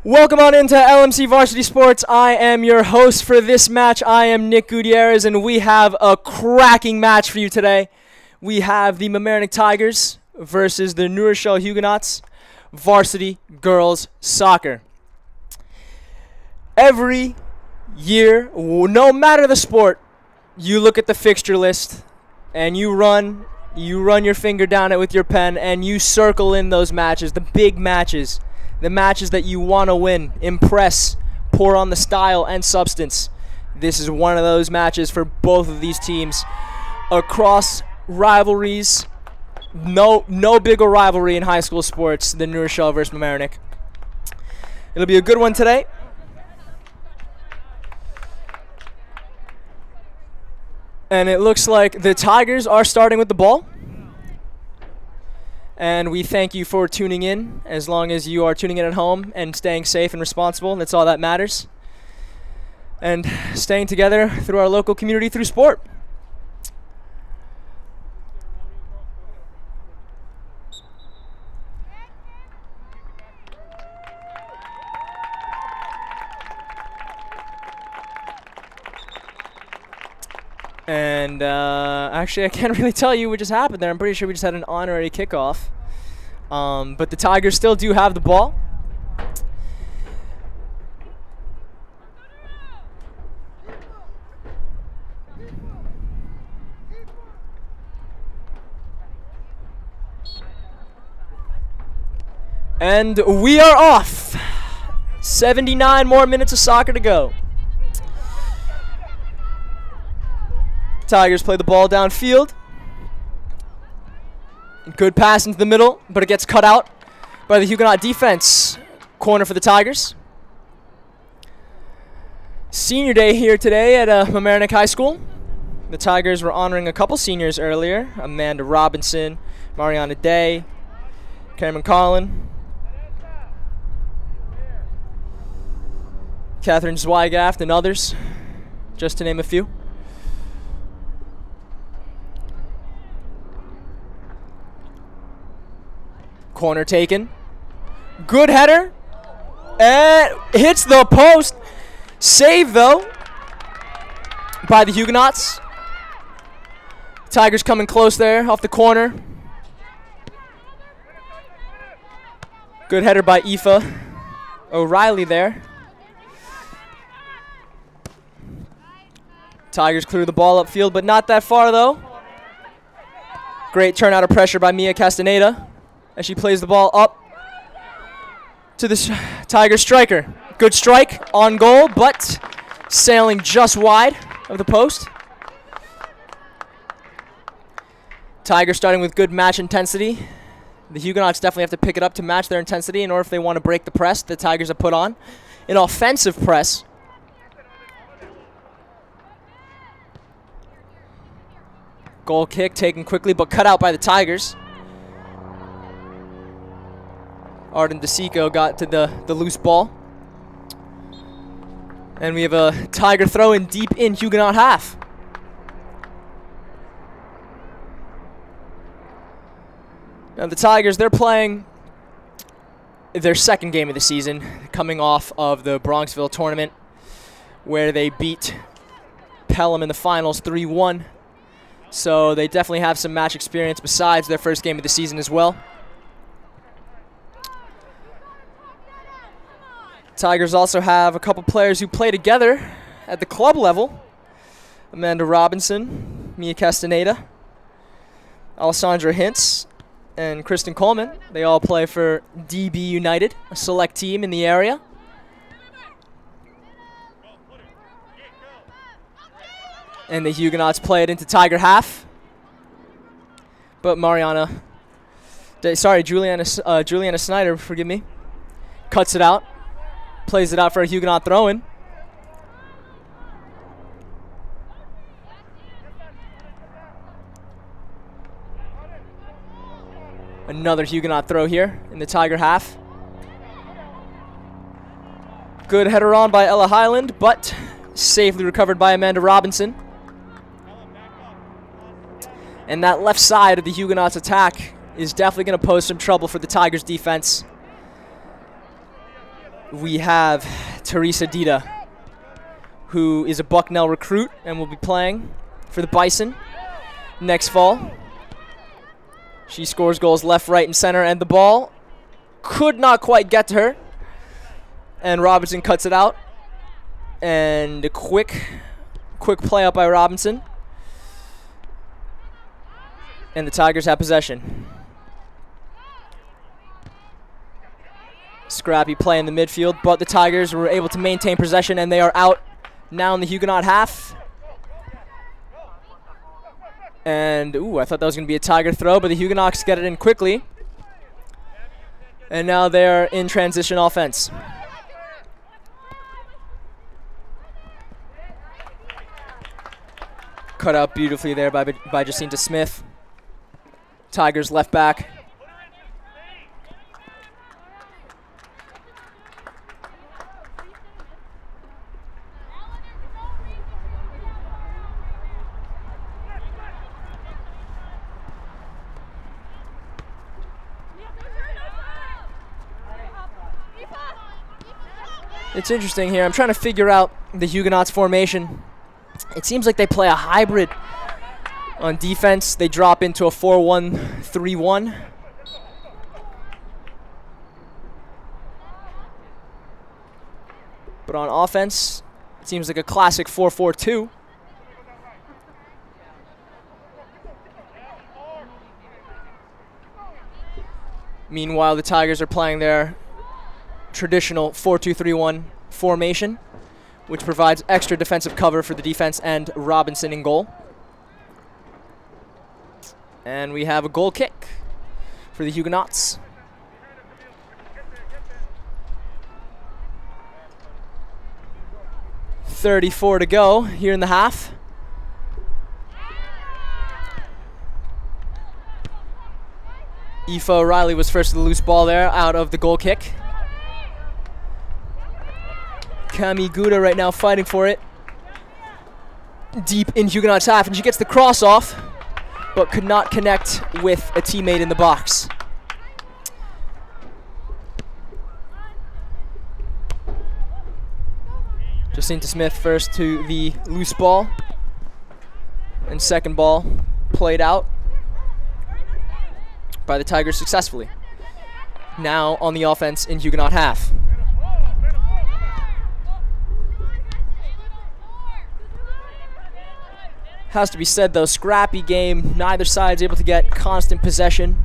Welcome on into LMC Varsity Sports. I am your host for this match. I am Nick Gutierrez, and we have a cracking match for you today. We have the Mamaroneck Tigers versus the New Rochelle Huguenots varsity girls soccer. Every year, no matter the sport, you look at the fixture list and you run your finger down it with your pen and you circle in those matches, the big matches. The matches that you want to win, impress, pour on the style and substance. This is one of those matches for both of these teams. Across rivalries, no bigger rivalry in high school sports than New Rochelle versus Mamaroneck. It'll be a good one today. And it looks like the Tigers are starting with the ball. And we thank you for tuning in. As long as you are tuning in at home and staying safe and responsible, that's all that matters. And staying together through our local community through sport. And actually, I can't really tell you what just happened there. I'm pretty sure we just had an honorary kickoff. But the Tigers still do have the ball. And we are off. 79 more minutes of soccer to go. Tigers play the ball downfield. Good pass into the middle, but it gets cut out by the Huguenot defense. Corner for the Tigers. Senior day here today at Mamaroneck High School. The Tigers were honoring a couple seniors earlier. Amanda Robinson, Mariana Day, Cameron Collin, Catherine Zweigaft, and others, just to name a few. Corner taken. Good header. And hits the post. Save, though, by the Huguenots. Tigers coming close there off the corner. Good header by Aoife O'Reilly there. Tigers clear the ball upfield, but not that far, though. Great turnout of pressure by Mia Castaneda as she plays the ball up to the Tiger striker. Good strike on goal, but sailing just wide of the post. Tigers starting with good match intensity. The Huguenots definitely have to pick it up to match their intensity in order if they want to break the press the Tigers have put on. An offensive press. Goal kick taken quickly but cut out by the Tigers. Arden DeSico got to the loose ball. And we have a Tiger throw in deep in Huguenot half. Now the Tigers, they're playing their second game of the season, coming off of the Bronxville tournament where they beat Pelham in the finals 3-1. So they definitely have some match experience besides their first game of the season as well. Tigers also have a couple players who play together at the club level. Amanda Robinson, Mia Castaneda, Alessandra Hintz, and Kristen Coleman. They all play for DB United, a select team in the area. And the Huguenots play it into Tiger half. But Juliana Snyder, forgive me, cuts it out. Plays it out for a Huguenot throw-in. Another Huguenot throw here in the Tiger half. Good header on by Ella Highland, but safely recovered by Amanda Robinson. And that left side of the Huguenots' attack is definitely going to pose some trouble for the Tigers' defense. we have Teresa Dita, who is a Bucknell recruit and will be playing for the Bison next fall. She scores goals left, right, and center, and the ball could not quite get to her. And Robinson cuts it out. And a quick play up by Robinson. And the Tigers have possession. Scrappy play in the midfield, but the Tigers were able to maintain possession, and they are out now in the Huguenot half. And, I thought that was going to be a Tiger throw, but the Huguenots get it in quickly. And now they're in transition offense. Cut out beautifully there by Jacinta Smith. Tigers left back. It's interesting here. I'm trying to figure out the Huguenots formation. It seems like they play a hybrid. On defense, they drop into a 4-1-3-1. But on offense, it seems like a classic 4-4-2. Meanwhile, the Tigers are playing their traditional 4-2-3-1 formation, which provides extra defensive cover for the defense and Robinson in goal. And we have a goal kick for the Huguenots. .34 to go here in the half. Aoife O'Reilly was first to the loose ball there out of the goal kick. Cami Gouda right now fighting for it. Deep in Huguenot's half, and she gets the cross off, but could not connect with a teammate in the box. Jacinta Smith first to the loose ball, and second ball played out by the Tigers successfully. Now on the offense in Huguenot half. Has to be said, though, scrappy game. Neither side's able to get constant possession.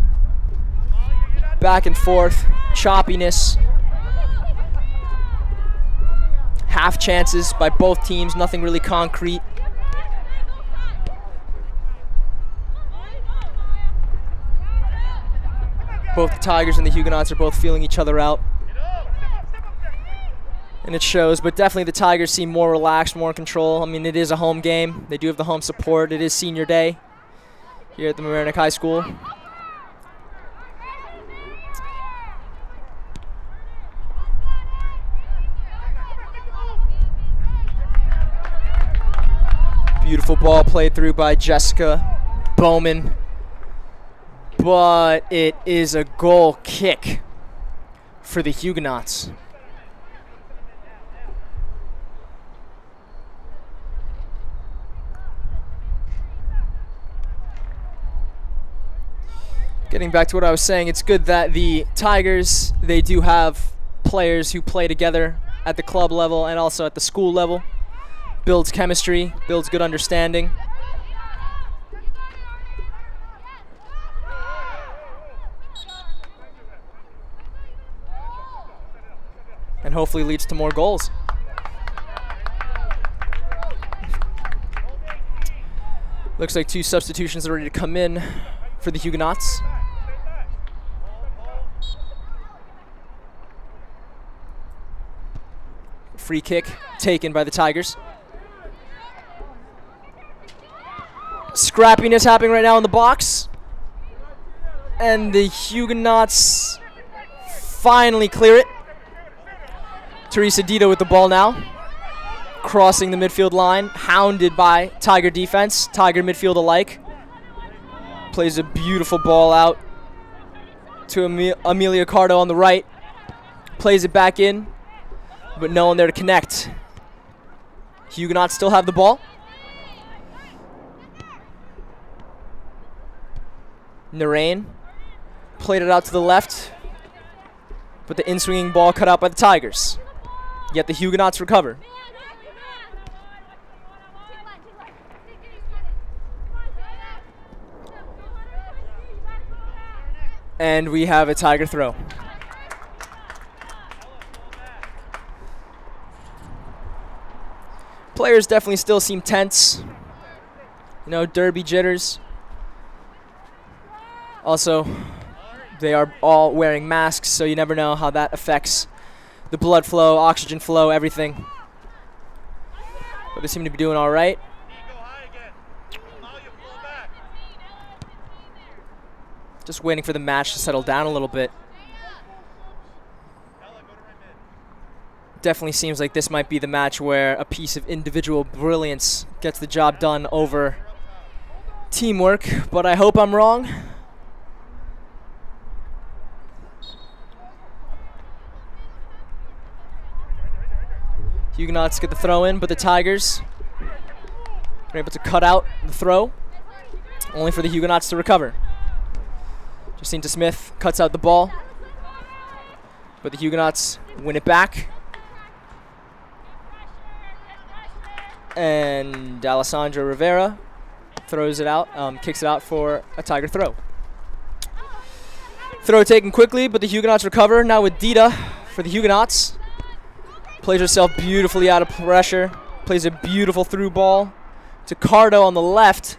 Back and forth, choppiness. Half chances by both teams, nothing really concrete. Both the Tigers and the Huguenots are both feeling each other out. And it shows, but definitely the Tigers seem more relaxed, more in control. I mean, it is a home game. They do have the home support. It is senior day here at the Mamaroneck High School. Beautiful ball played through by Jessica Bowman. But it is a goal kick for the Huguenots. Getting back to what I was saying, it's good that the Tigers, they do have players who play together at the club level and also at the school level. Builds chemistry, builds good understanding. And hopefully leads to more goals. Looks like two substitutions are ready to come in for the Huguenots. Free kick taken by the Tigers. Scrappiness happening right now in the box. And the Huguenots finally clear it. Teresa Dita with the ball now. Crossing the midfield line, hounded by Tiger defense, Tiger midfield alike. Plays a beautiful ball out to Amelia Cardo on the right. Plays it back in but no one there to connect. Huguenots still have the ball. Narain played it out to the left, but the in-swinging ball cut out by the Tigers. Yet the Huguenots recover. And we have a Tiger throw. Players definitely still seem tense. You know, derby jitters. Also, they are all wearing masks, so you never know how that affects the blood flow, oxygen flow, everything. But they seem to be doing all right. Just waiting for the match to settle down a little bit. Definitely seems like this might be the match where a piece of individual brilliance gets the job done over teamwork, but I hope I'm wrong. Huguenots get the throw in, but the Tigers are able to cut out the throw, only for the Huguenots to recover. Jacinta Smith cuts out the ball, but the Huguenots win it back. And Alessandro Rivera throws it out, kicks it out for a Tiger throw. Throw taken quickly, but the Huguenots recover. Now with Dita for the Huguenots. Plays herself beautifully out of pressure. Plays a beautiful through ball to Cardo on the left,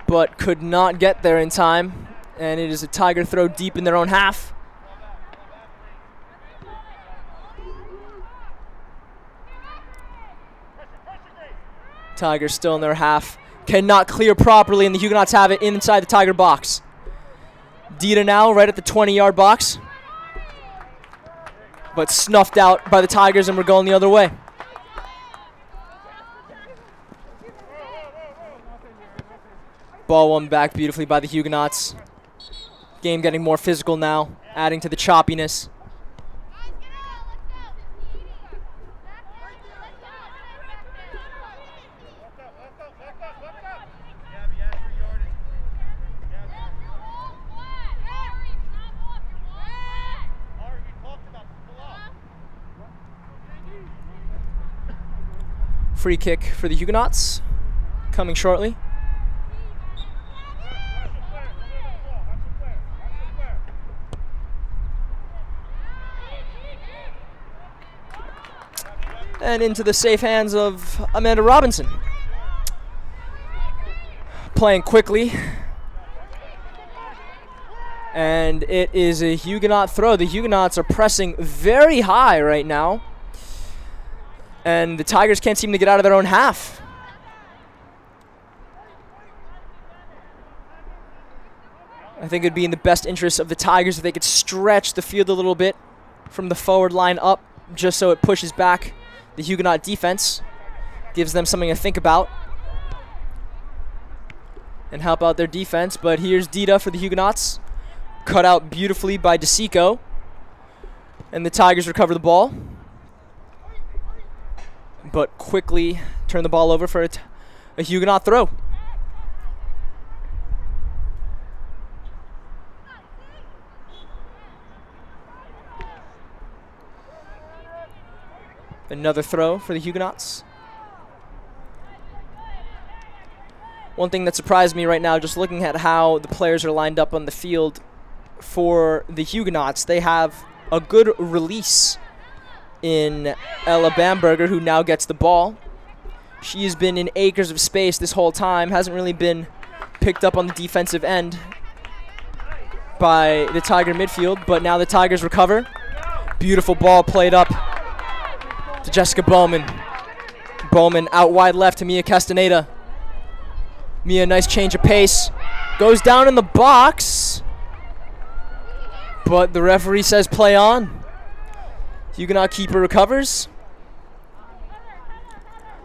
but could not get there in time. And it is a Tiger throw deep in their own half. Tigers still in their half. Cannot clear properly, and the Huguenots have it inside the Tiger box. Dita now right at the 20-yard box, but snuffed out by the Tigers, and we're going the other way. Ball won back beautifully by the Huguenots. Game getting more physical now, adding to the choppiness. Free kick for the Huguenots, coming shortly. And into the safe hands of Amanda Robinson. Playing quickly. And it is a Huguenot throw. The Huguenots are pressing very high right now, and the Tigers can't seem to get out of their own half. I think it would be in the best interest of the Tigers if they could stretch the field a little bit from the forward line up, just so it pushes back the Huguenot defense, gives them something to think about, and help out their defense. But here's Dita for the Huguenots, cut out beautifully by DeSico, and the Tigers recover the ball, but quickly turn the ball over for a Huguenot throw. Another throw for the Huguenots. One thing that surprised me right now, just looking at how the players are lined up on the field for the Huguenots, they have a good release in Ella Bamberger, who now gets the ball. She has been in acres of space this whole time, hasn't really been picked up on the defensive end by the Tiger midfield, but now the Tigers recover. Beautiful ball played up to Jessica Bowman. Bowman out wide left to Mia Castaneda. Mia, nice change of pace. Goes down in the box, but the referee says play on. Huguenot keeper recovers.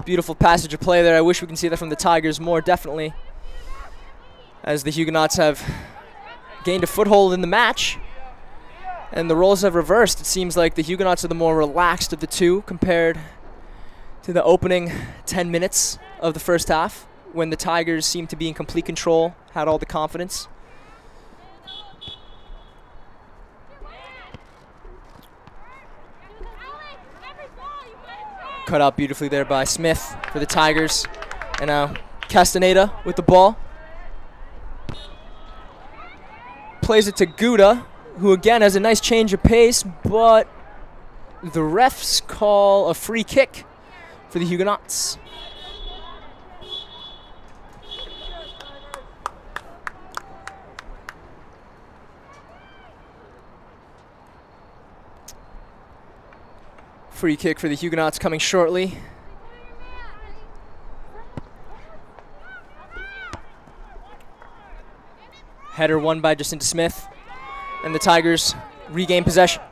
Beautiful passage of play there. I wish we can see that from the Tigers more, definitely, as the Huguenots have gained a foothold in the match. And the roles have reversed. It seems like the Huguenots are the more relaxed of the two compared to the opening 10 minutes of the first half, when the Tigers seemed to be in complete control, had all the confidence. Cut out beautifully there by Smith for the Tigers. And now Castaneda with the ball. Plays it to Gouda, who again has a nice change of pace, but the refs call a free kick for the Huguenots. Free kick for the Huguenots coming shortly. Header won by Jacinta Smith, and the Tigers regain possession.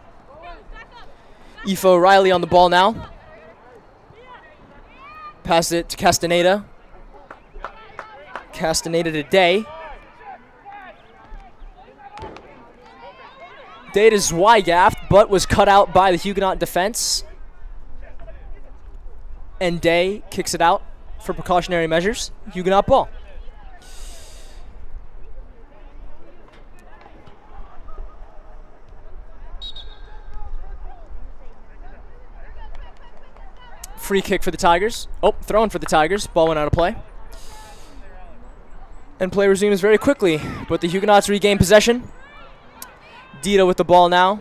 Ifo Riley on the ball now. Pass it to Castaneda. Castaneda to Day. Day to Zweighaft, but was cut out by the Huguenot defense. And Day kicks it out for precautionary measures. Huguenot ball. Free kick for the Tigers. Oh, thrown for the Tigers. Ball went out of play. And play resumes very quickly, but the Huguenots regain possession. Dita with the ball now.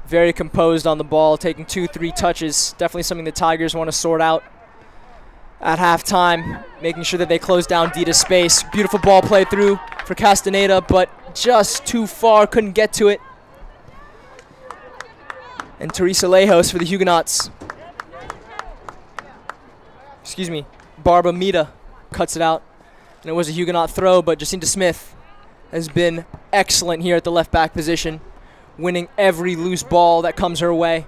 Very composed on the ball, taking 2-3 touches. Definitely something the Tigers want to sort out at halftime, making sure that they close down Dita's space. Beautiful ball play through for Castaneda, but just too far, couldn't get to it. And Teresa Lejos for the Huguenots. Excuse me, Barbara Mita cuts it out. And it was a Huguenot throw, but Jacinta Smith has been excellent here at the left back position, winning every loose ball that comes her way.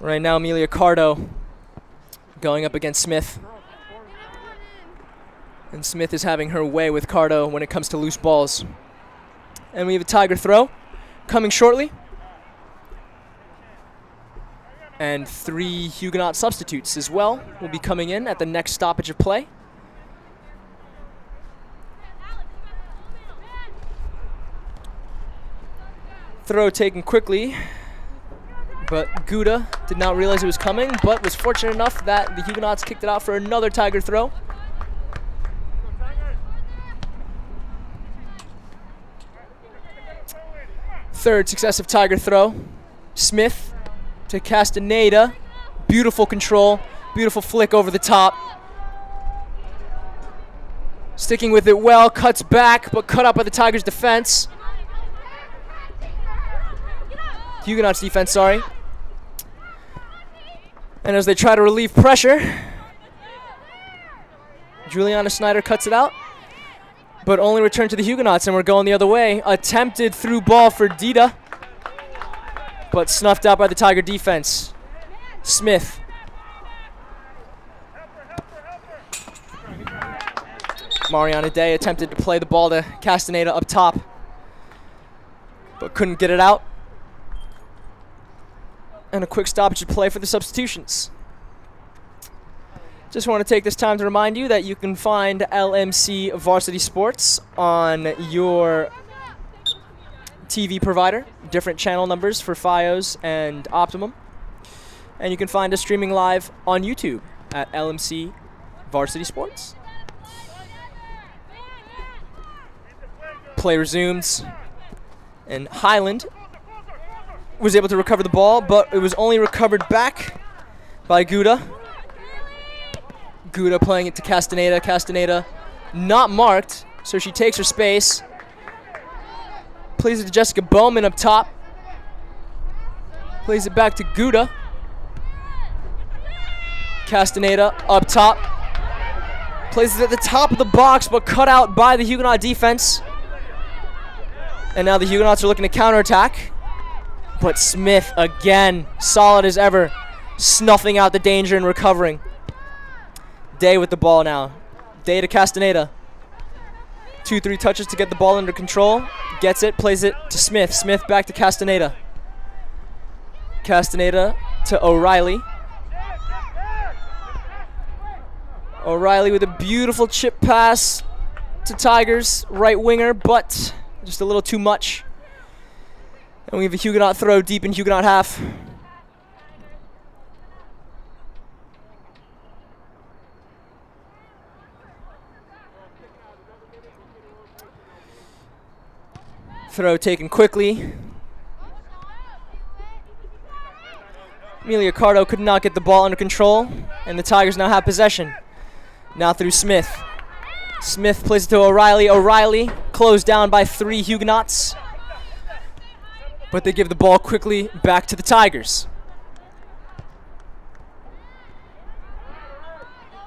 Right now, Amelia Cardo going up against Smith. And Smith is having her way with Cardo when it comes to loose balls. And we have a Tiger throw coming shortly. And 3 Huguenot substitutes as well will be coming in at the next stoppage of play. Throw taken quickly, but Gouda did not realize it was coming, but was fortunate enough that the Huguenots kicked it out for another Tiger throw. Third successive Tiger throw. Smith to Castaneda. Beautiful control, beautiful flick over the top. Sticking with it well, cuts back, but cut out by the Tigers' defense. Huguenots defense, sorry. And as they try to relieve pressure, Juliana Snyder cuts it out, but only returned to the Huguenots, and we're going the other way. Attempted through ball for Dita, but snuffed out by the Tiger defense. Smith. Mariana Day attempted to play the ball to Castaneda up top, but couldn't get it out. And a quick stoppage of play for the substitutions. Just want to take this time to remind you that you can find LMC Varsity Sports on your TV provider, different channel numbers for Fios and Optimum. And you can find us streaming live on YouTube at LMC Varsity Sports. Play resumes, and Highland was able to recover the ball, but it was only recovered back by Gouda. Gouda playing it to Castaneda. Castaneda not marked, so she takes her space. Plays it to Jessica Bowman up top. Plays it back to Gouda. Castaneda up top. Plays it at the top of the box, but cut out by the Huguenot defense. And now the Huguenots are looking to counterattack. But Smith, again, solid as ever, snuffing out the danger and recovering. Day with the ball now. Day to Castaneda. 2-3 touches to get the ball under control. Gets it, plays it to Smith. Smith back to Castaneda. Castaneda to O'Reilly. O'Reilly with a beautiful chip pass to Tigers, right winger, but just a little too much. And we have a Huguenot throw deep in Huguenot half. Throw taken quickly. Emilio Cardo could not get the ball under control, and the Tigers now have possession. Now through Smith. Smith plays it to O'Reilly. O'Reilly closed down by 3 Huguenots, but they give the ball quickly back to the Tigers.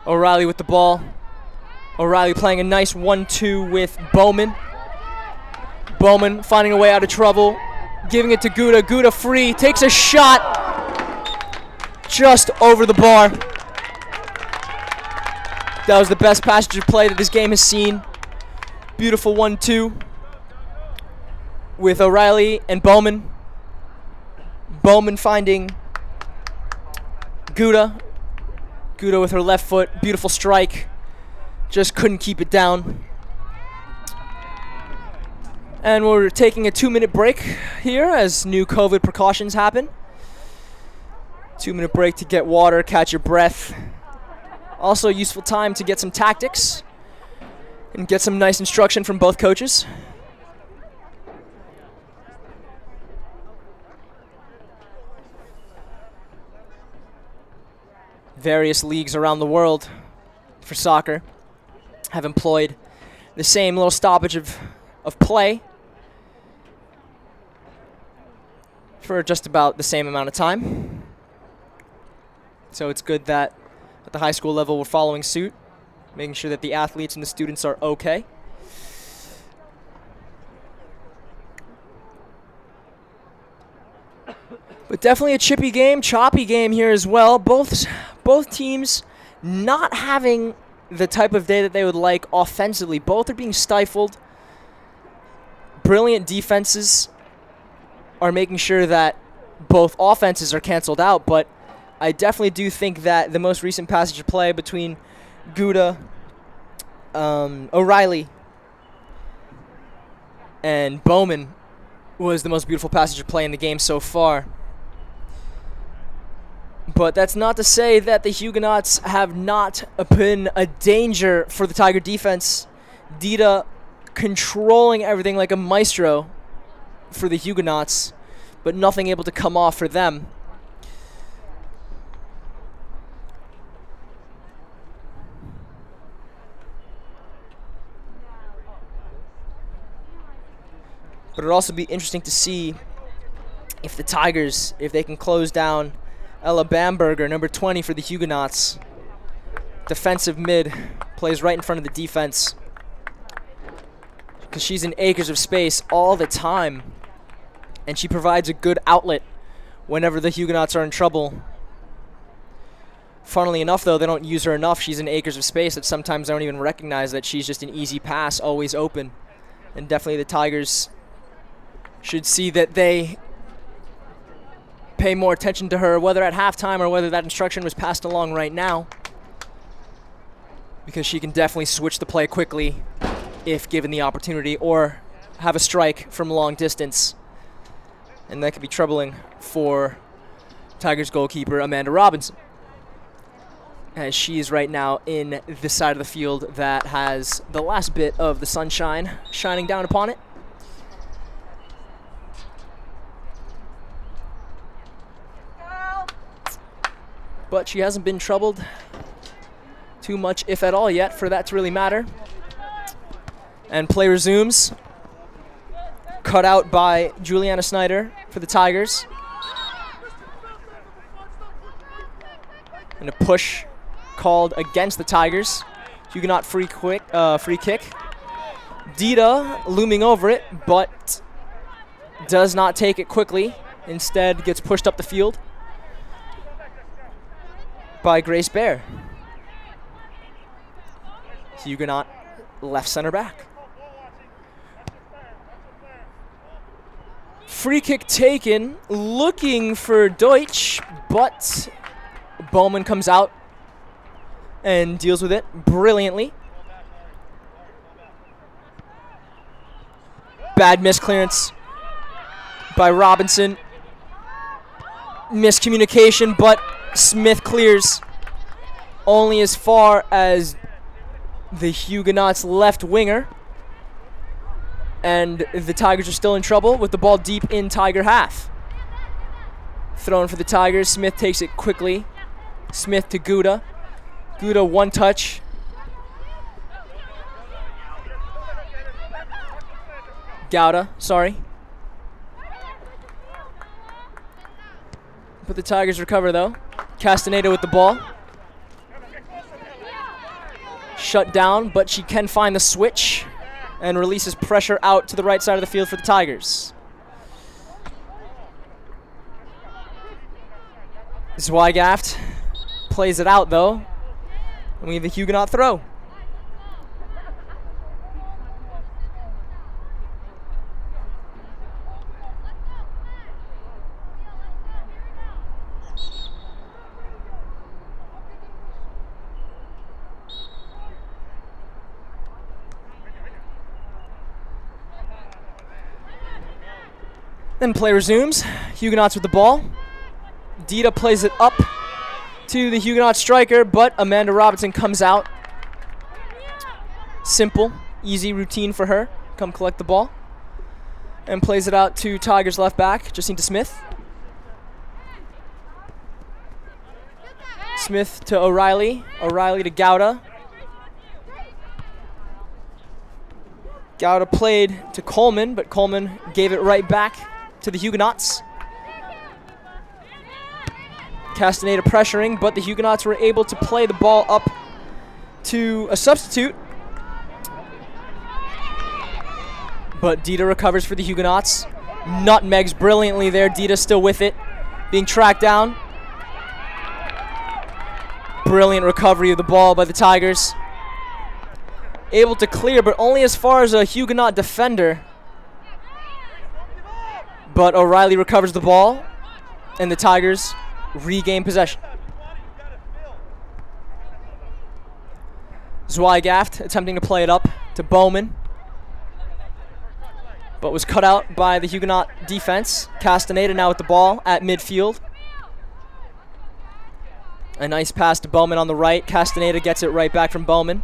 O'Reilly with the ball. O'Reilly playing a nice 1-2 with Bowman. Bowman finding a way out of trouble, giving it to Gouda. Gouda free, takes a shot just over the bar. That was the best passage of play that this game has seen. Beautiful 1-2 with O'Reilly and Bowman. Bowman finding Gouda. Gouda with her left foot. Beautiful strike. Just couldn't keep it down. And we're taking a 2-minute break here as new COVID precautions happen. 2-minute break to get water, catch your breath. Also a useful time to get some tactics and get some nice instruction from both coaches. Various leagues around the world for soccer have employed the same little stoppage of play for just about the same amount of time. So it's good that at the high school level we're following suit, making sure that the athletes and the students are okay. But definitely a chippy game, choppy game here as well. Both teams not having the type of day that they would like offensively. Both are being stifled. Brilliant defenses are making sure that both offenses are canceled out, but I definitely do think that the most recent passage of play between Gouda, O'Reilly, and Bowman was the most beautiful passage of play in the game so far. But that's not to say that the Huguenots have not been a danger for the Tiger defense. Dita controlling everything like a maestro for the Huguenots, but nothing able to come off for them. But it'll also be interesting to see if the Tigers, if they can close down Ella Bamberger, number 20 for the Huguenots. Defensive mid, plays right in front of the defense, because she's in acres of space all the time, and she provides a good outlet whenever the Huguenots are in trouble. Funnily enough, though, they don't use her enough. She's in acres of space that sometimes I don't even recognize that she's just an easy pass, always open. And definitely the Tigers should see that they pay more attention to her, whether at halftime or whether that instruction was passed along right now, because she can definitely switch the play quickly if given the opportunity, or have a strike from long distance. And that could be troubling for Tigers goalkeeper Amanda Robinson, as she is right now in the side of the field that has the last bit of the sunshine shining down upon it. But she hasn't been troubled too much, if at all, yet, for that to really matter. And play resumes. Cut out by Juliana Snyder for the Tigers. And a push called against the Tigers. Huguenot free kick. Dita looming over it, but does not take it quickly. Instead, gets pushed up the field by Grace Bear. Huguenot left center back. Free kick taken, looking for Deutsch, but Bowman comes out and deals with it brilliantly. Bad misclearance by Robinson. Miscommunication, but Smith clears only as far as the Huguenots' left winger. And the Tigers are still in trouble with the ball deep in Tiger half. Thrown for the Tigers. Smith takes it quickly. Smith to Gouda. Gouda one touch. Gouda, sorry. But the Tigers recover though. Castaneda with the ball. Shut down, but she can find the switch and releases pressure out to the right side of the field for the Tigers. Zweigaft plays it out though. And we have a Huguenot throw. Then play resumes. Huguenots with the ball. Dita plays it up to the Huguenot striker, but Amanda Robinson comes out. Simple, easy routine for her. Come collect the ball. And plays it out to Tigers left back, Jacinta Smith. Smith to O'Reilly. O'Reilly to Gouda. Gouda played to Coleman, but Coleman gave it right back to the Huguenots. Castaneda pressuring, but the Huguenots were able to play the ball up to a substitute. But Dita recovers for the Huguenots. Nutmegs brilliantly there. Dita still with it. Being tracked down. Brilliant recovery of the ball by the Tigers. Able to clear, but only as far as a Huguenot defender. But O'Reilly recovers the ball, and the Tigers regain possession. Zweigaft attempting to play it up to Bowman, but was cut out by the Huguenot defense. Castaneda now with the ball at midfield. A nice pass to Bowman on the right. Castaneda gets it right back from Bowman.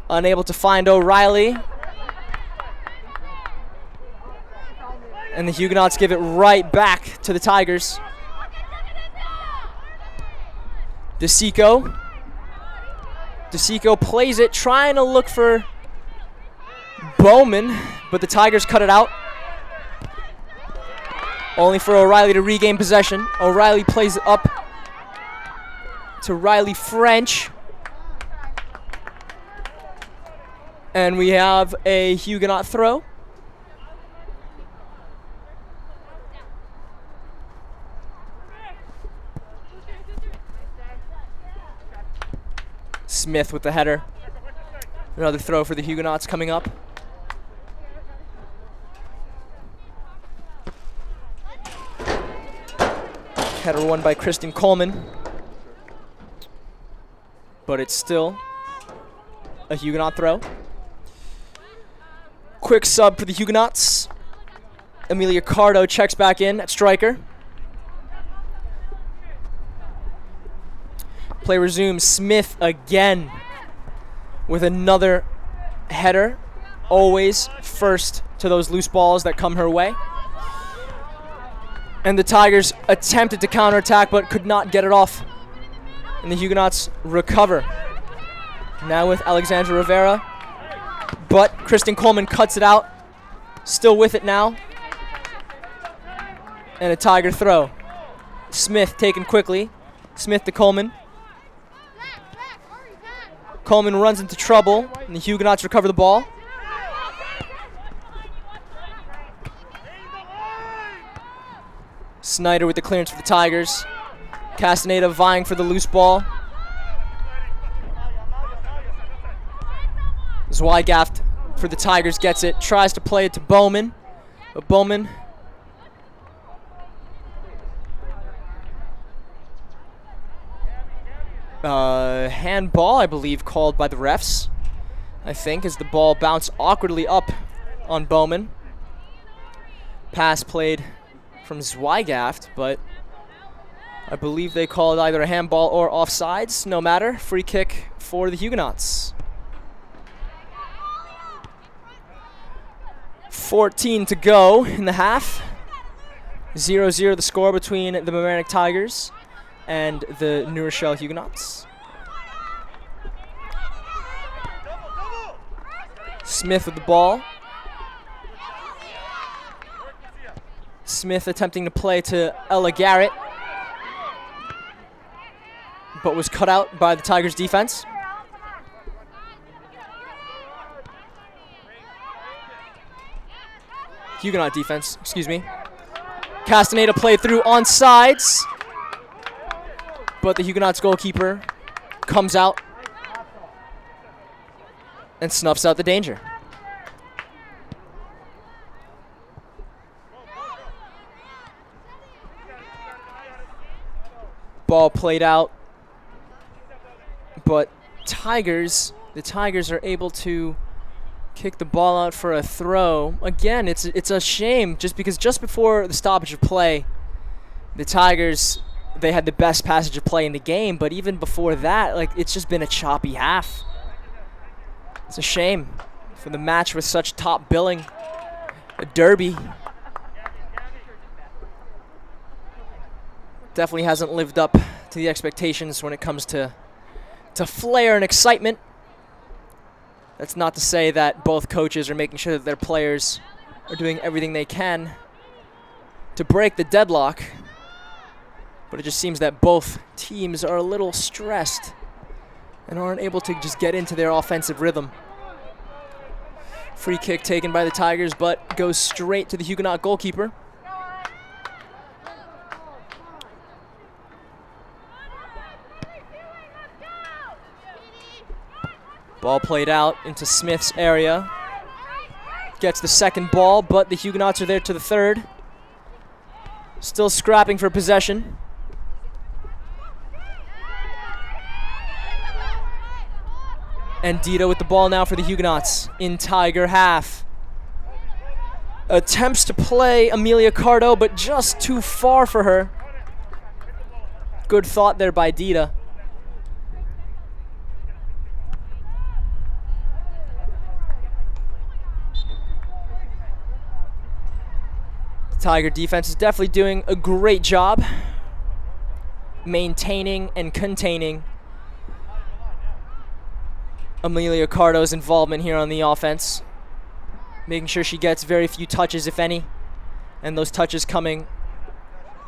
Unable to find O'Reilly. And the Huguenots give it right back to the Tigers. DeSico. DeSico plays it, trying to look for Bowman, but the Tigers cut it out. Only for O'Reilly to regain possession. O'Reilly plays it up to Riley French. And we have a Huguenot throw. Smith with the header. Another throw for the Huguenots coming up. Header won by Kristen Coleman. But it's still a Huguenot throw. Quick sub for the Huguenots. Amelia Cardo checks back in at striker. Play resumes. Smith again with another header. Always first to those loose balls that come her way. And the Tigers attempted to counterattack but could not get it off. And the Huguenots recover. Now with Alexandra Rivera. But Kristen Coleman cuts it out. Still with it now. And a Tiger throw. Smith taken quickly. Smith to Coleman. Coleman runs into trouble, and the Huguenots recover the ball. Snyder with the clearance for the Tigers. Castaneda vying for the loose ball. Zweigaft for the Tigers gets it. Tries to play it to Bowman. But Bowman handball, I believe, called by the refs. I think as the ball bounced awkwardly up on Bowman. Pass played from Zweighaft, but I believe they called either a handball or offsides. No matter. Free kick for the Huguenots. 14 to go in the half. 0-0 the score between the Mamaroneck Tigers and the New Rochelle Huguenots. Smith with the ball. Smith attempting to play to Ella Garrett, but was cut out by the Tigers defense. Huguenot defense, excuse me. Castaneda played through on sides, but the Huguenots goalkeeper comes out and snuffs out the danger. Ball played out, but the Tigers are able to kick the ball out for a throw. Again, it's a shame because just before the stoppage of play, the Tigers, they had the best passage of play in the game, but even before that, like, it's just been a choppy half. It's a shame for the match with such top billing, a derby. Definitely hasn't lived up to the expectations when it comes to flair and excitement. That's not to say that both coaches are making sure that their players are doing everything they can to break the deadlock, but it just seems that both teams are a little stressed and aren't able to just get into their offensive rhythm. Free kick taken by the Tigers, but goes straight to the Huguenot goalkeeper. Ball played out into Smith's area. Gets the second ball, but the Huguenots are there to the third. Still scrapping for possession. And Dita with the ball now for the Huguenots in Tiger half. Attempts to play Amelia Cardo, but just too far for her. Good thought there by Dita. Tiger defense is definitely doing a great job maintaining and containing Amelia Cardo's involvement here on the offense, making sure she gets very few touches, if any, and those touches coming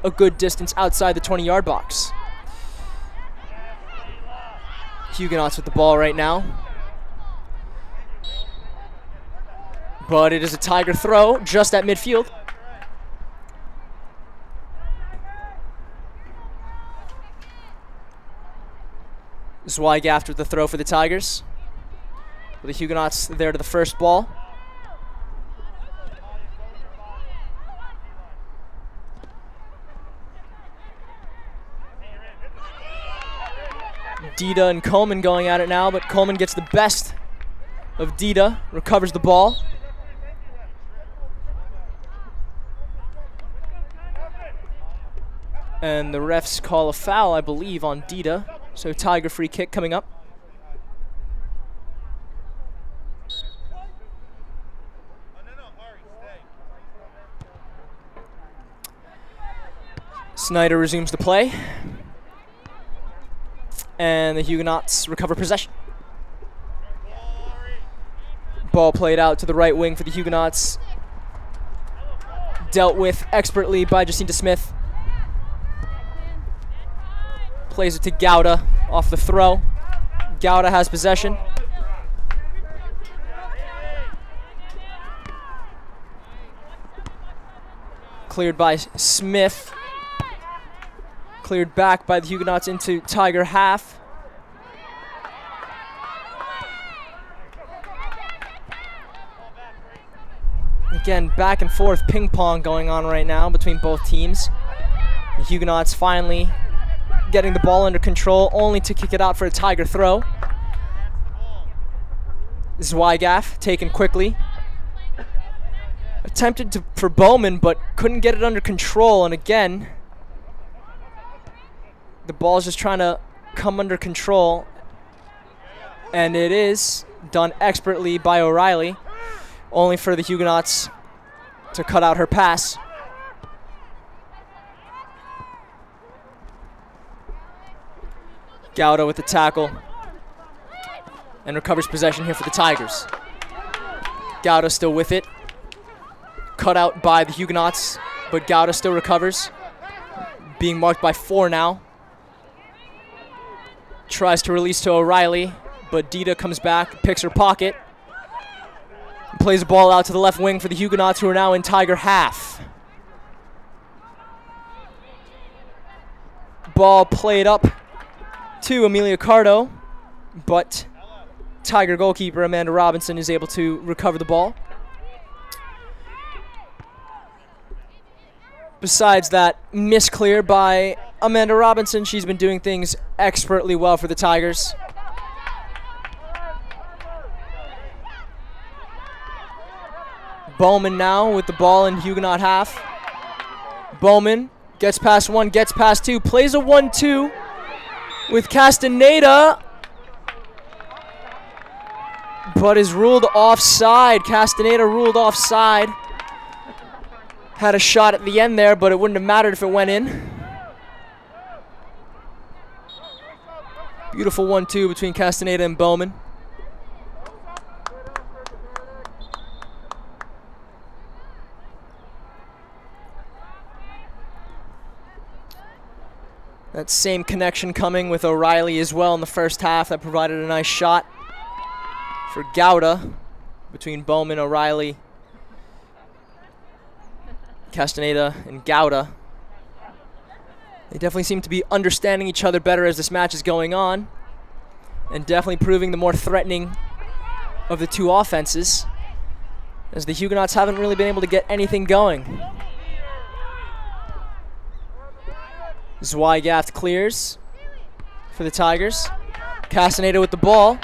a good distance outside the 20-yard box. Huguenots with the ball right now, but it is a Tiger throw just at midfield. Zweighaft with the throw for the Tigers. The Huguenots there to the first ball. Dita and Coleman going at it now, but Coleman gets the best of Dita, recovers the ball. And the refs call a foul, I believe, on Dita. So Tiger free kick coming up. Snyder resumes the play. And the Huguenots recover possession. Ball played out to the right wing for the Huguenots. Dealt with expertly by Jacinta Smith. Plays it to Gouda off the throw. Gouda has possession. Cleared by Smith. Cleared back by the Huguenots into Tiger half. Again, back and forth ping pong going on right now between both teams. The Huguenots finally getting the ball under control, only to kick it out for a Tiger throw. Zweigaff taken quickly. Attempted for Bowman, but couldn't get it under control. And again, the ball's just trying to come under control. And it is done expertly by O'Reilly, only for the Huguenots to cut out her pass. Gauda with the tackle and recovers possession here for the Tigers. Gauda still with it. Cut out by the Huguenots, but Gauda still recovers. Being marked by 4 now. Tries to release to O'Reilly, but Dita comes back, picks her pocket, and plays the ball out to the left wing for the Huguenots, who are now in Tiger half. Ball played up to Amelia Cardo, but Tiger goalkeeper Amanda Robinson is able to recover the ball. Besides that misclear by Amanda Robinson, she's been doing things expertly well for the Tigers. Bowman now with the ball in Huguenot half. Bowman gets past 1, gets past 2, plays a 1-2 with Castaneda, but is ruled offside. Castaneda ruled offside. Had a shot at the end there, but it wouldn't have mattered if it went in. Beautiful 1-2 between Castaneda and Bowman. That same connection coming with O'Reilly as well in the first half. That provided a nice shot for Gauda between Bowman, O'Reilly, Castaneda, and Gauda. They definitely seem to be understanding each other better as this match is going on, and definitely proving the more threatening of the two offenses, as the Huguenots haven't really been able to get anything going. Zweigath clears for the Tigers. Castaneda with the ball.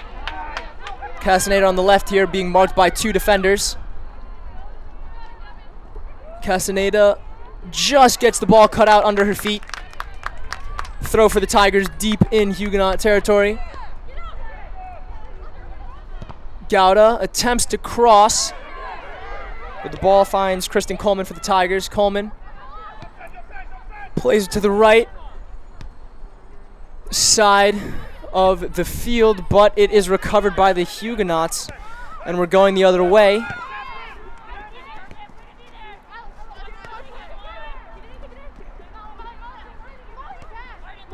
Castaneda on the left here being marked by 2 defenders. Castaneda just gets the ball cut out under her feet. Throw for the Tigers deep in Huguenot territory. Gauda attempts to cross, but the ball finds Kristen Coleman for the Tigers. Coleman plays it to the right side of the field, but it is recovered by the Huguenots, and we're going the other way.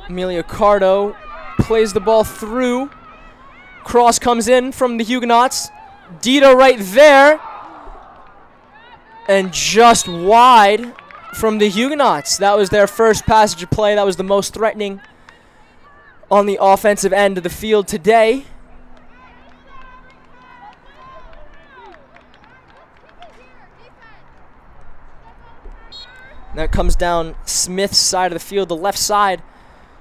Amelia Cardo plays the ball through. Cross comes in from the Huguenots. Dita right there. And just wide from the Huguenots. That was their first passage of play. That was the most threatening on the offensive end of the field today. That comes down Smith's side of the field, the left side.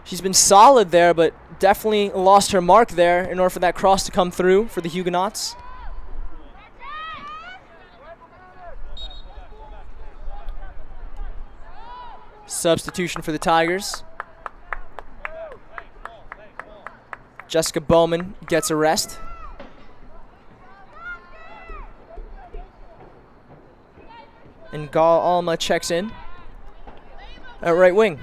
She's been solid there, but definitely lost her mark there in order for that cross to come through for the Huguenots. Substitution for the Tigers. Jessica Bowman gets a rest. And Gal Alma checks in at right wing.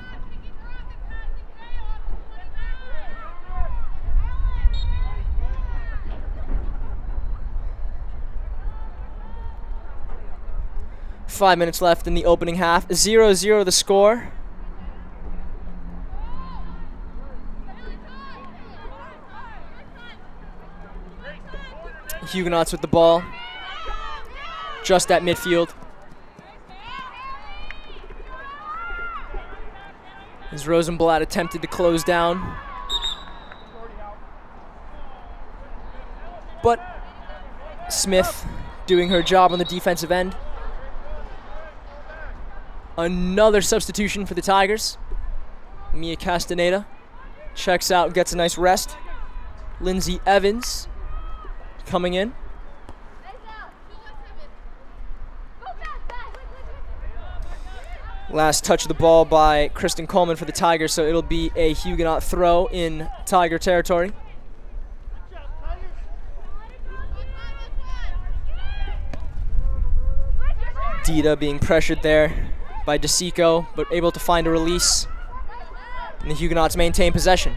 Five minutes left in the opening half. 0-0 the score. Huguenots with the ball. Just at midfield. As Rosenblatt attempted to close down. But Smith doing her job on the defensive end. Another substitution for the Tigers. Mia Castaneda checks out, gets a nice rest. Lindsay Evans coming in. Last touch of the ball by Kristen Coleman for the Tigers, so it'll be a Huguenot throw in Tiger territory. Dita being pressured there by DeSico, but able to find a release. And the Huguenots maintain possession.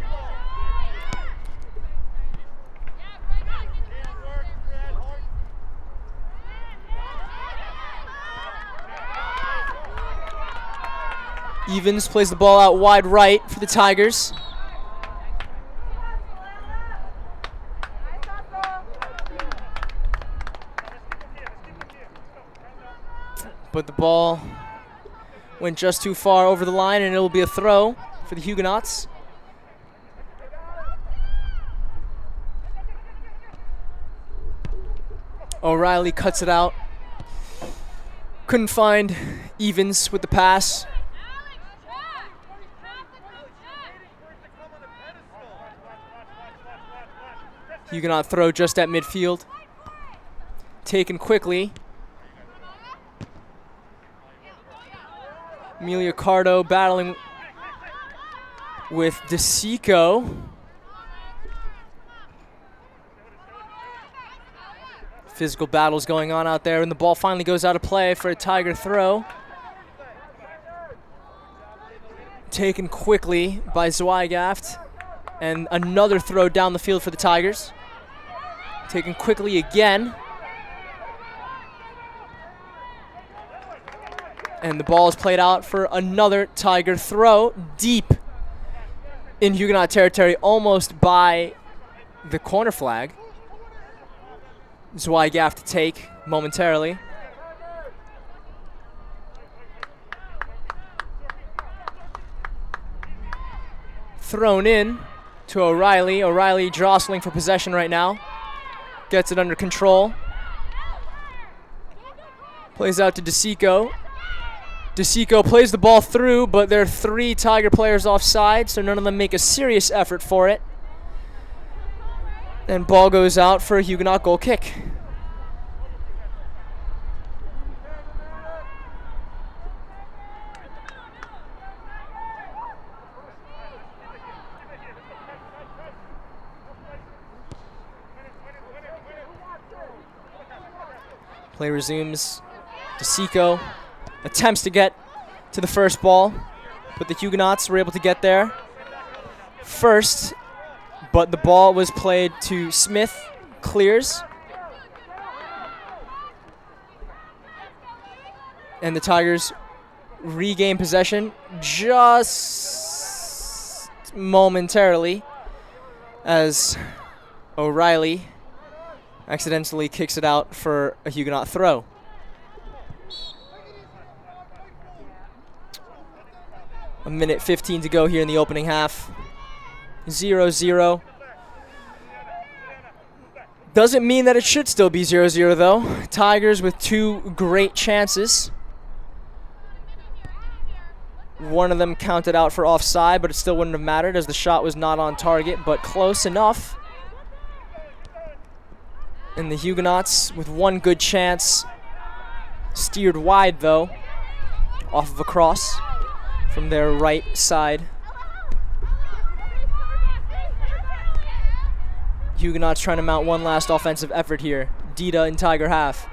Evans plays the ball out wide right for the Tigers. But the ball went just too far over the line, and it will be a throw for the Huguenots. O'Reilly cuts it out. Couldn't find Evans with the pass. Huguenot throw just at midfield. Taken quickly. Amelia Cardo battling with DeSico. Physical battles going on out there, and the ball finally goes out of play for a Tiger throw. Taken quickly by Zweighaft, and another throw down the field for the Tigers. Taken quickly again. And the ball is played out for another Tiger throw deep in Huguenot territory, almost by the corner flag. Zweighaft to take momentarily. Thrown in to O'Reilly. O'Reilly jostling for possession right now. Gets it under control. Plays out to DeSico. DeSico plays the ball through, but there are 3 Tiger players offside, so none of them make a serious effort for it. And ball goes out for a Huguenot goal kick. Play resumes. DeSico attempts to get to the first ball, but the Huguenots were able to get there first, but the ball was played to Smith. Clears. And the Tigers regain possession just momentarily as O'Reilly accidentally kicks it out for a Huguenot throw. A minute 15 to go here in the opening half. 0-0. Doesn't mean that it should still be 0-0 though. Tigers with 2 great chances. One of them counted out for offside, but it still wouldn't have mattered as the shot was not on target, but close enough. And the Huguenots with 1 good chance. Steered wide though, off of a cross from their right side. Huguenots trying to mount one last offensive effort here. Dita in Tiger half.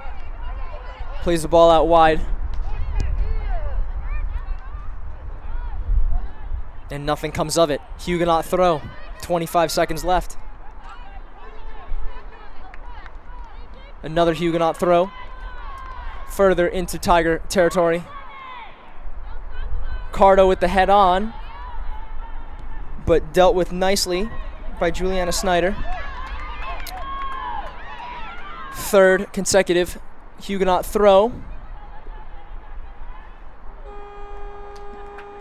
Plays the ball out wide. And nothing comes of it. Huguenot throw. 25 seconds left. Another Huguenot throw. Further into Tiger territory. Cardo with the head on, but dealt with nicely by Juliana Snyder. 3rd consecutive Huguenot throw.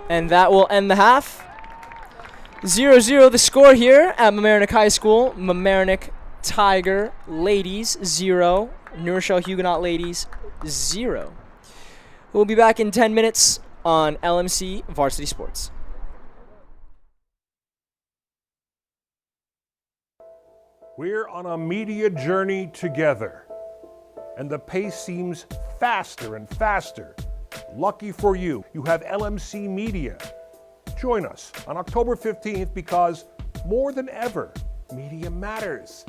And that will end the half. 0-0 the score here at Mamaroneck High School. Mamaroneck Tiger ladies 0. New Rochelle Huguenot ladies 0. We'll be back in 10 minutes on LMC Varsity Sports. We're on a media journey together, and the pace seems faster and faster. Lucky for you, you have LMC Media. Join us on October 15th because more than ever, media matters.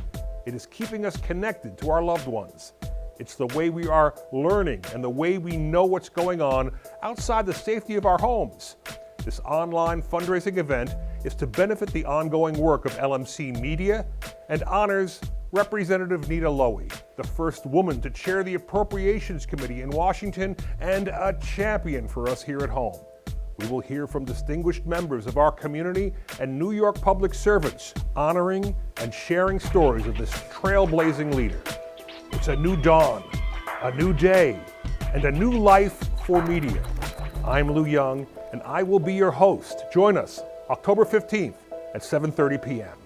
It is keeping us connected to our loved ones. It's the way we are learning and the way we know what's going on outside the safety of our homes. This online fundraising event is to benefit the ongoing work of LMC Media and honors Representative Nita Lowey, the first woman to chair the Appropriations Committee in Washington and a champion for us here at home. We will hear from distinguished members of our community and New York public servants honoring and sharing stories of this trailblazing leader. It's a new dawn, a new day, and a new life for media. I'm Lou Young, and I will be your host. Join us October 15th at 7:30 p.m.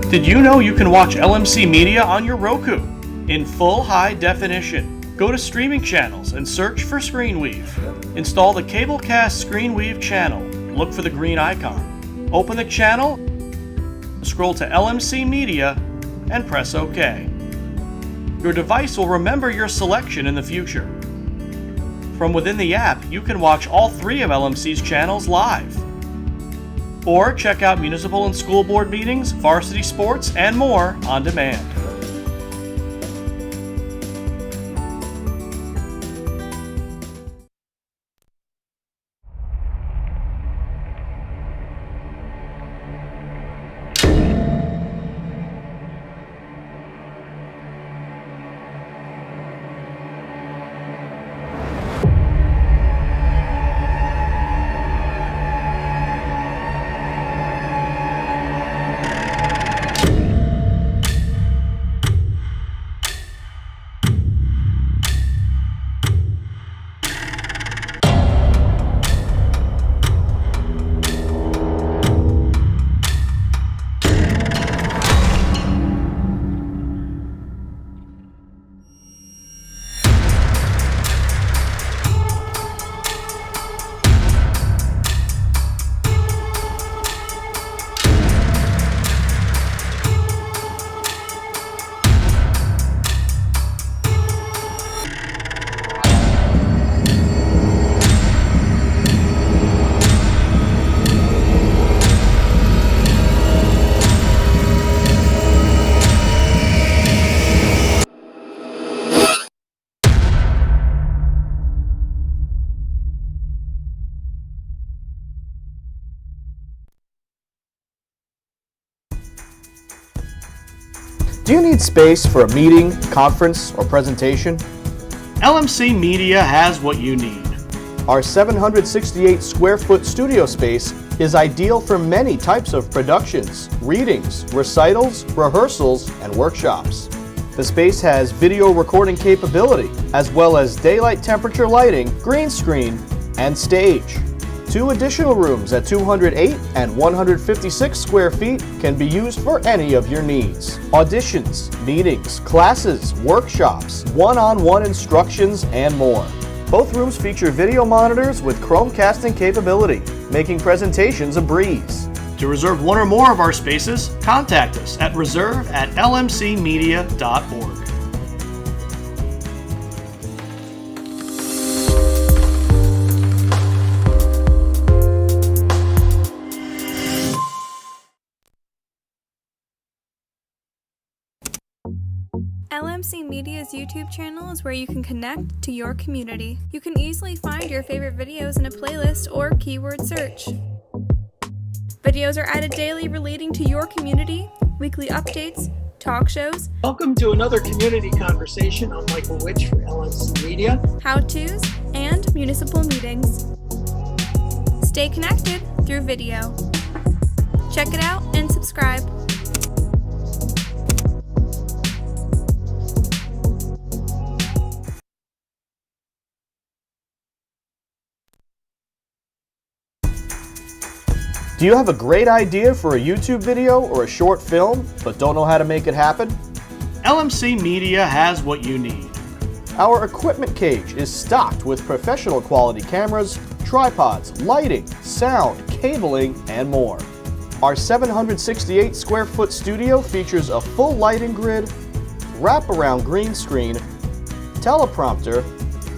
Did you know you can watch LMC Media on your Roku in full high definition? Go to streaming channels and search for ScreenWeave. Install the Cablecast ScreenWeave channel. Look for the green icon. Open the channel, scroll to LMC Media, and press OK. Your device will remember your selection in the future. From within the app, you can watch all 3 of LMC's channels live. Or check out municipal and school board meetings, varsity sports, and more on demand. Do you need space for a meeting, conference, or presentation? LMC Media has what you need. Our 768 square foot studio space is ideal for many types of productions, readings, recitals, rehearsals, and workshops. The space has video recording capability, as well as daylight temperature lighting, green screen, and stage. 2 additional rooms at 208 and 156 square feet can be used for any of your needs. Auditions, meetings, classes, workshops, one-on-one instructions, and more. Both rooms feature video monitors with Chromecasting capability, making presentations a breeze. To reserve one or more of our spaces, contact us at reserve@lmcmedia.org. LMC Media's YouTube channel is where you can connect to your community. You can easily find your favorite videos in a playlist or keyword search. Videos are added daily relating to your community, weekly updates, talk shows, Welcome to another community conversation. I'm Michael Witch for LMC Media. how-tos, and municipal meetings. Stay connected through video. Check it out and subscribe. Do you have a great idea for a YouTube video or a short film, but don't know how to make it happen? LMC Media has what you need. Our equipment cage is stocked with professional quality cameras, tripods, lighting, sound, cabling, and more. Our 768 square foot studio features a full lighting grid, wraparound green screen, teleprompter,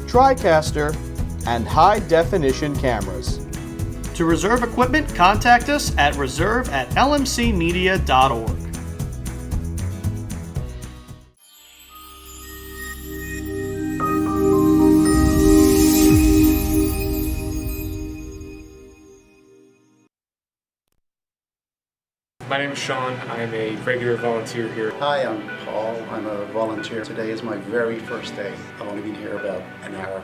TriCaster, and high-definition cameras. To reserve equipment, contact us at reserve@lmcmedia.org. My name is Sean. I am a regular volunteer here. Hi, I'm Paul. I'm a volunteer. Today is my very first day. I've only been here about an hour.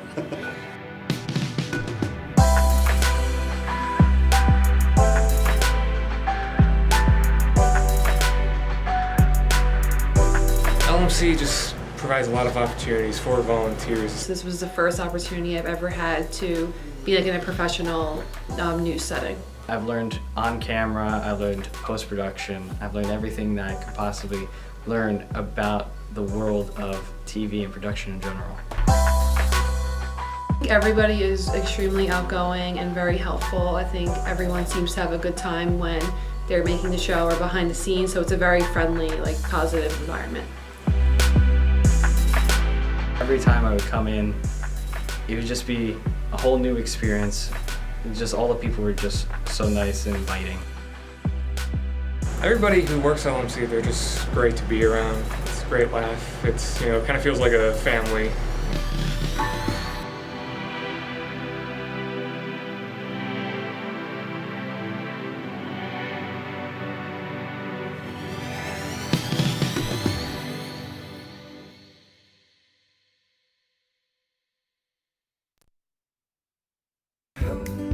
LMC just provides a lot of opportunities for volunteers. This was the first opportunity I've ever had to be like in a professional news setting. I've learned on camera, I've learned post-production, I've learned everything that I could possibly learn about the world of TV and production in general. Everybody is extremely outgoing and very helpful. I think everyone seems to have a good time when they're making the show or behind the scenes, so it's a very friendly, like, positive environment. Every time I would come in, it would just be a whole new experience. Just all the people were just so nice and inviting. Everybody who works at LMC, they're just great to be around. It's a great laugh. It's, it kind of feels like a family.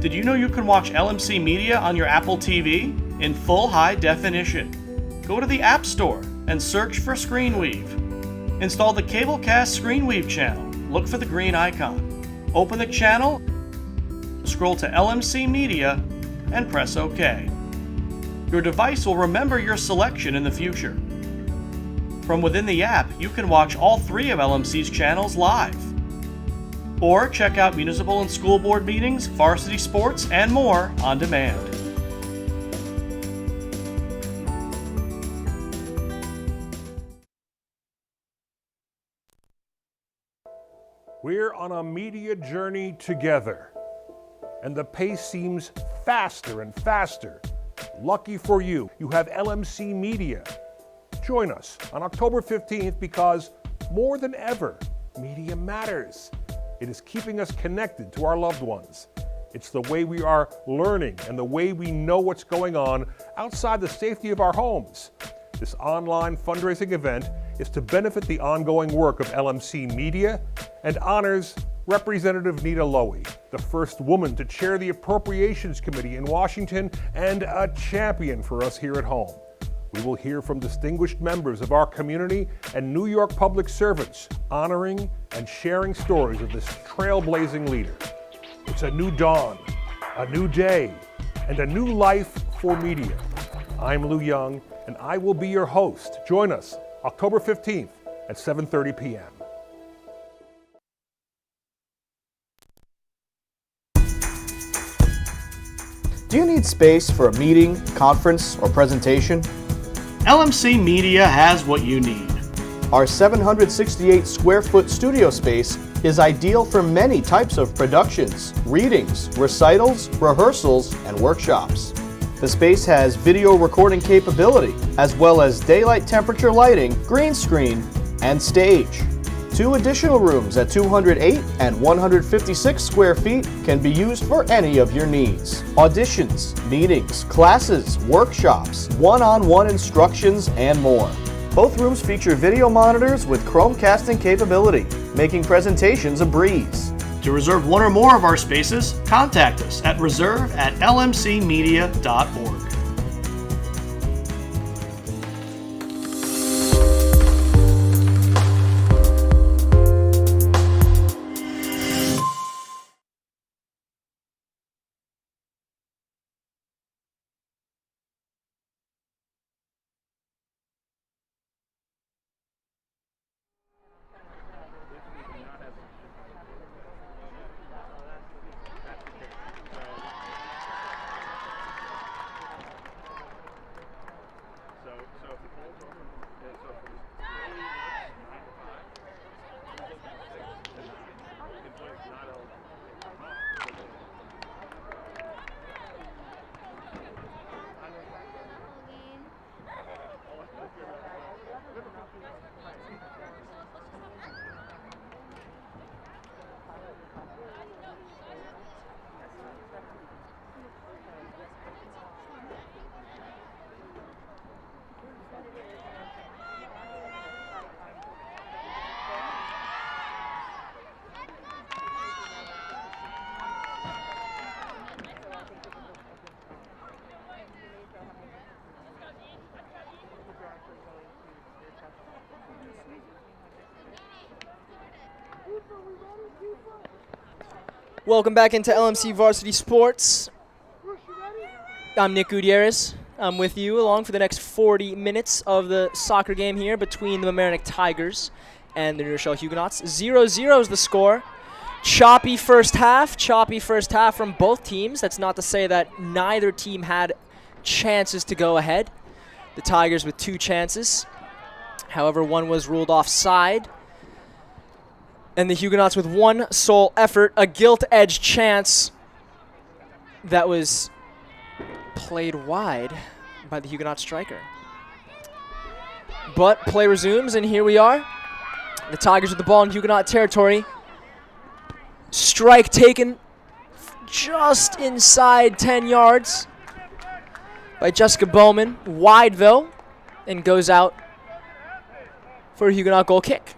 Did you know you can watch LMC Media on your Apple TV in full high definition? Go to the App Store and search for ScreenWeave. Install the Cablecast ScreenWeave channel. Look for the green icon. Open the channel, scroll to LMC Media, and press OK. Your device will remember your selection in the future. From within the app, you can watch all 3 of LMC's channels live. Or check out municipal and school board meetings, varsity sports, and more on demand. We're on a media journey together, and the pace seems faster and faster. Lucky for you, you have LMC Media. Join us on October 15th because more than ever, media matters. It is keeping us connected to our loved ones. It's the way we are learning and the way we know what's going on outside the safety of our homes. This online fundraising event is to benefit the ongoing work of LMC Media and honors Representative Nita Lowey, the first woman to chair the Appropriations Committee in Washington and a champion for us here at home. We will hear from distinguished members of our community and New York public servants honoring and sharing stories of this trailblazing leader. It's a new dawn, a new day, and a new life for media. I'm Lou Young, and I will be your host. Join us October 15th at 7:30 p.m. Do you need space for a meeting, conference, or presentation? LMC Media has what you need. Our 768 square foot studio space is ideal for many types of productions, readings, recitals, rehearsals, and workshops. The space has video recording capability, as well as daylight temperature lighting, green screen, and stage. 2 additional rooms at 208 and 156 square feet can be used for any of your needs. Auditions, meetings, classes, workshops, one-on-one instructions, and more. Both rooms feature video monitors with Chromecasting capability, making presentations a breeze. To reserve one or more of our spaces, contact us at reserve@lmcmedia.org. Welcome back into LMC Varsity Sports. I'm Nick Gutierrez. I'm with you along for the next 40 minutes of the soccer game here between the Mamaroneck Tigers and the New Rochelle Huguenots. 0-0 is the score. Choppy first half from both teams. That's not to say that neither team had chances to go ahead. The Tigers with 2 chances. However, one was ruled offside. And the Huguenots with one sole effort, a gilt-edged chance that was played wide by the Huguenot striker. But play resumes, and here we are. The Tigers with the ball in Huguenot territory. Strike taken just inside 10 yards by Jessica Bowman. Wide, though, and goes out for a Huguenot goal kick.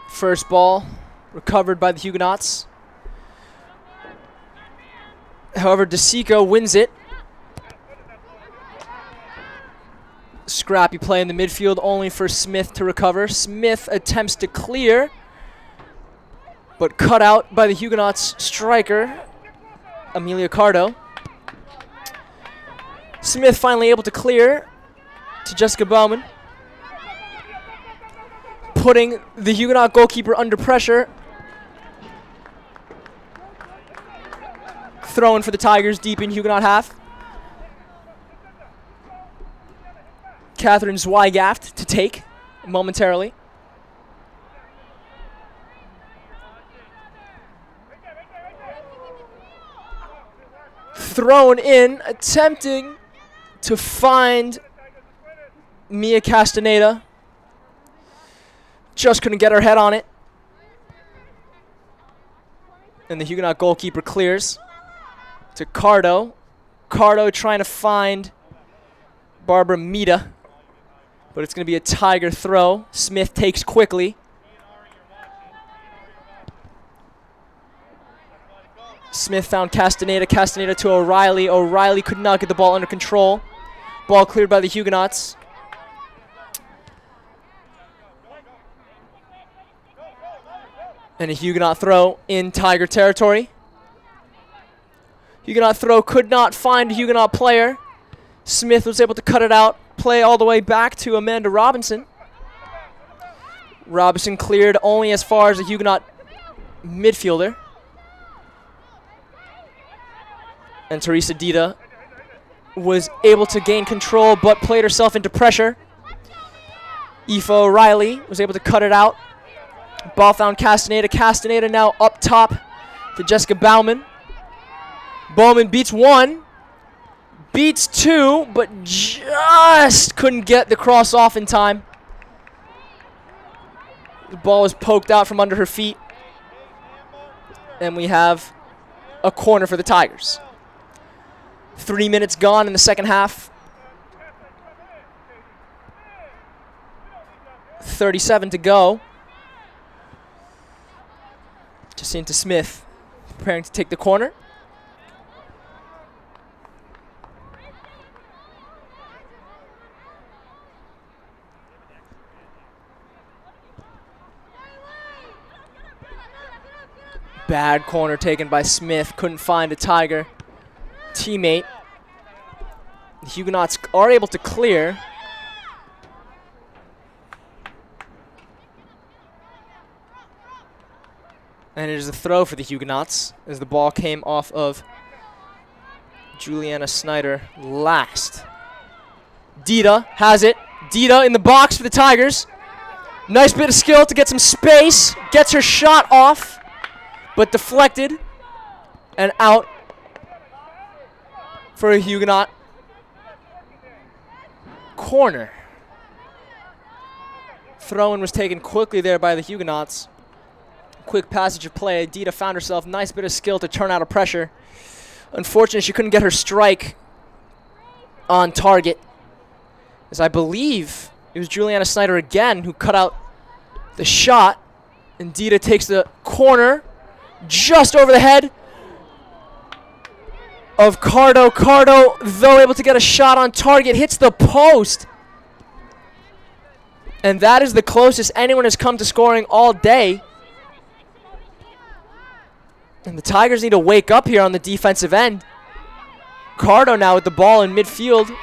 First ball recovered by the Huguenots. However, DeSico wins it. Scrappy play in the midfield, only for Smith to recover. Smith attempts to clear, but cut out by the Huguenots striker, Amelia Cardo. Smith finally able to clear to Jessica Bowman, putting the Huguenot goalkeeper under pressure. Throw in for the Tigers deep in Huguenot half. Catherine Zweigaft to take momentarily. Thrown in, attempting to find Mia Castaneda. Just couldn't get her head on it. And the Huguenot goalkeeper clears to Cardo. Cardo trying to find Barbara Mita. But it's going to be a Tiger throw. Smith takes quickly. Smith found Castaneda. Castaneda to O'Reilly. O'Reilly could not get the ball under control. Ball cleared by the Huguenots. And a Huguenot throw in Tiger territory. Huguenot throw could not find a Huguenot player. Smith was able to cut it out. Play all the way back to Amanda Robinson. Robinson cleared only as far as the Huguenot midfielder. And Teresa Dita was able to gain control but played herself into pressure. Aoife O'Reilly was able to cut it out. Ball found Castaneda. Castaneda now up top to Jessica Bowman. Bowman beats one. Beats two, but just couldn't get the cross off in time. The ball was poked out from under her feet. And we have a corner for the Tigers. 3 minutes gone in the second half. 37 to go. Jacinta Smith preparing to take the corner. Bad corner taken by Smith. Couldn't find a Tiger teammate. The Huguenots are able to clear. And it is a throw for the Huguenots as the ball came off of Juliana Snyder last. Dita has it. Dita in the box for the Tigers. Nice bit of skill to get some space. Gets her shot off, but deflected and out for a Huguenot corner. Throw-in was taken quickly there by the Huguenots. Quick passage of play. Dita found herself. Nice bit of skill to turn out of pressure. Unfortunately, she couldn't get her strike on target, as I believe it was Juliana Snyder again who cut out the shot. And Dita takes the corner just over the head. of Cardo. Cardo, though, able to get a shot on target, hits the post. And that is the closest anyone has come to scoring all day. And the Tigers need to wake up here on the defensive end. Cardo now with the ball in midfield.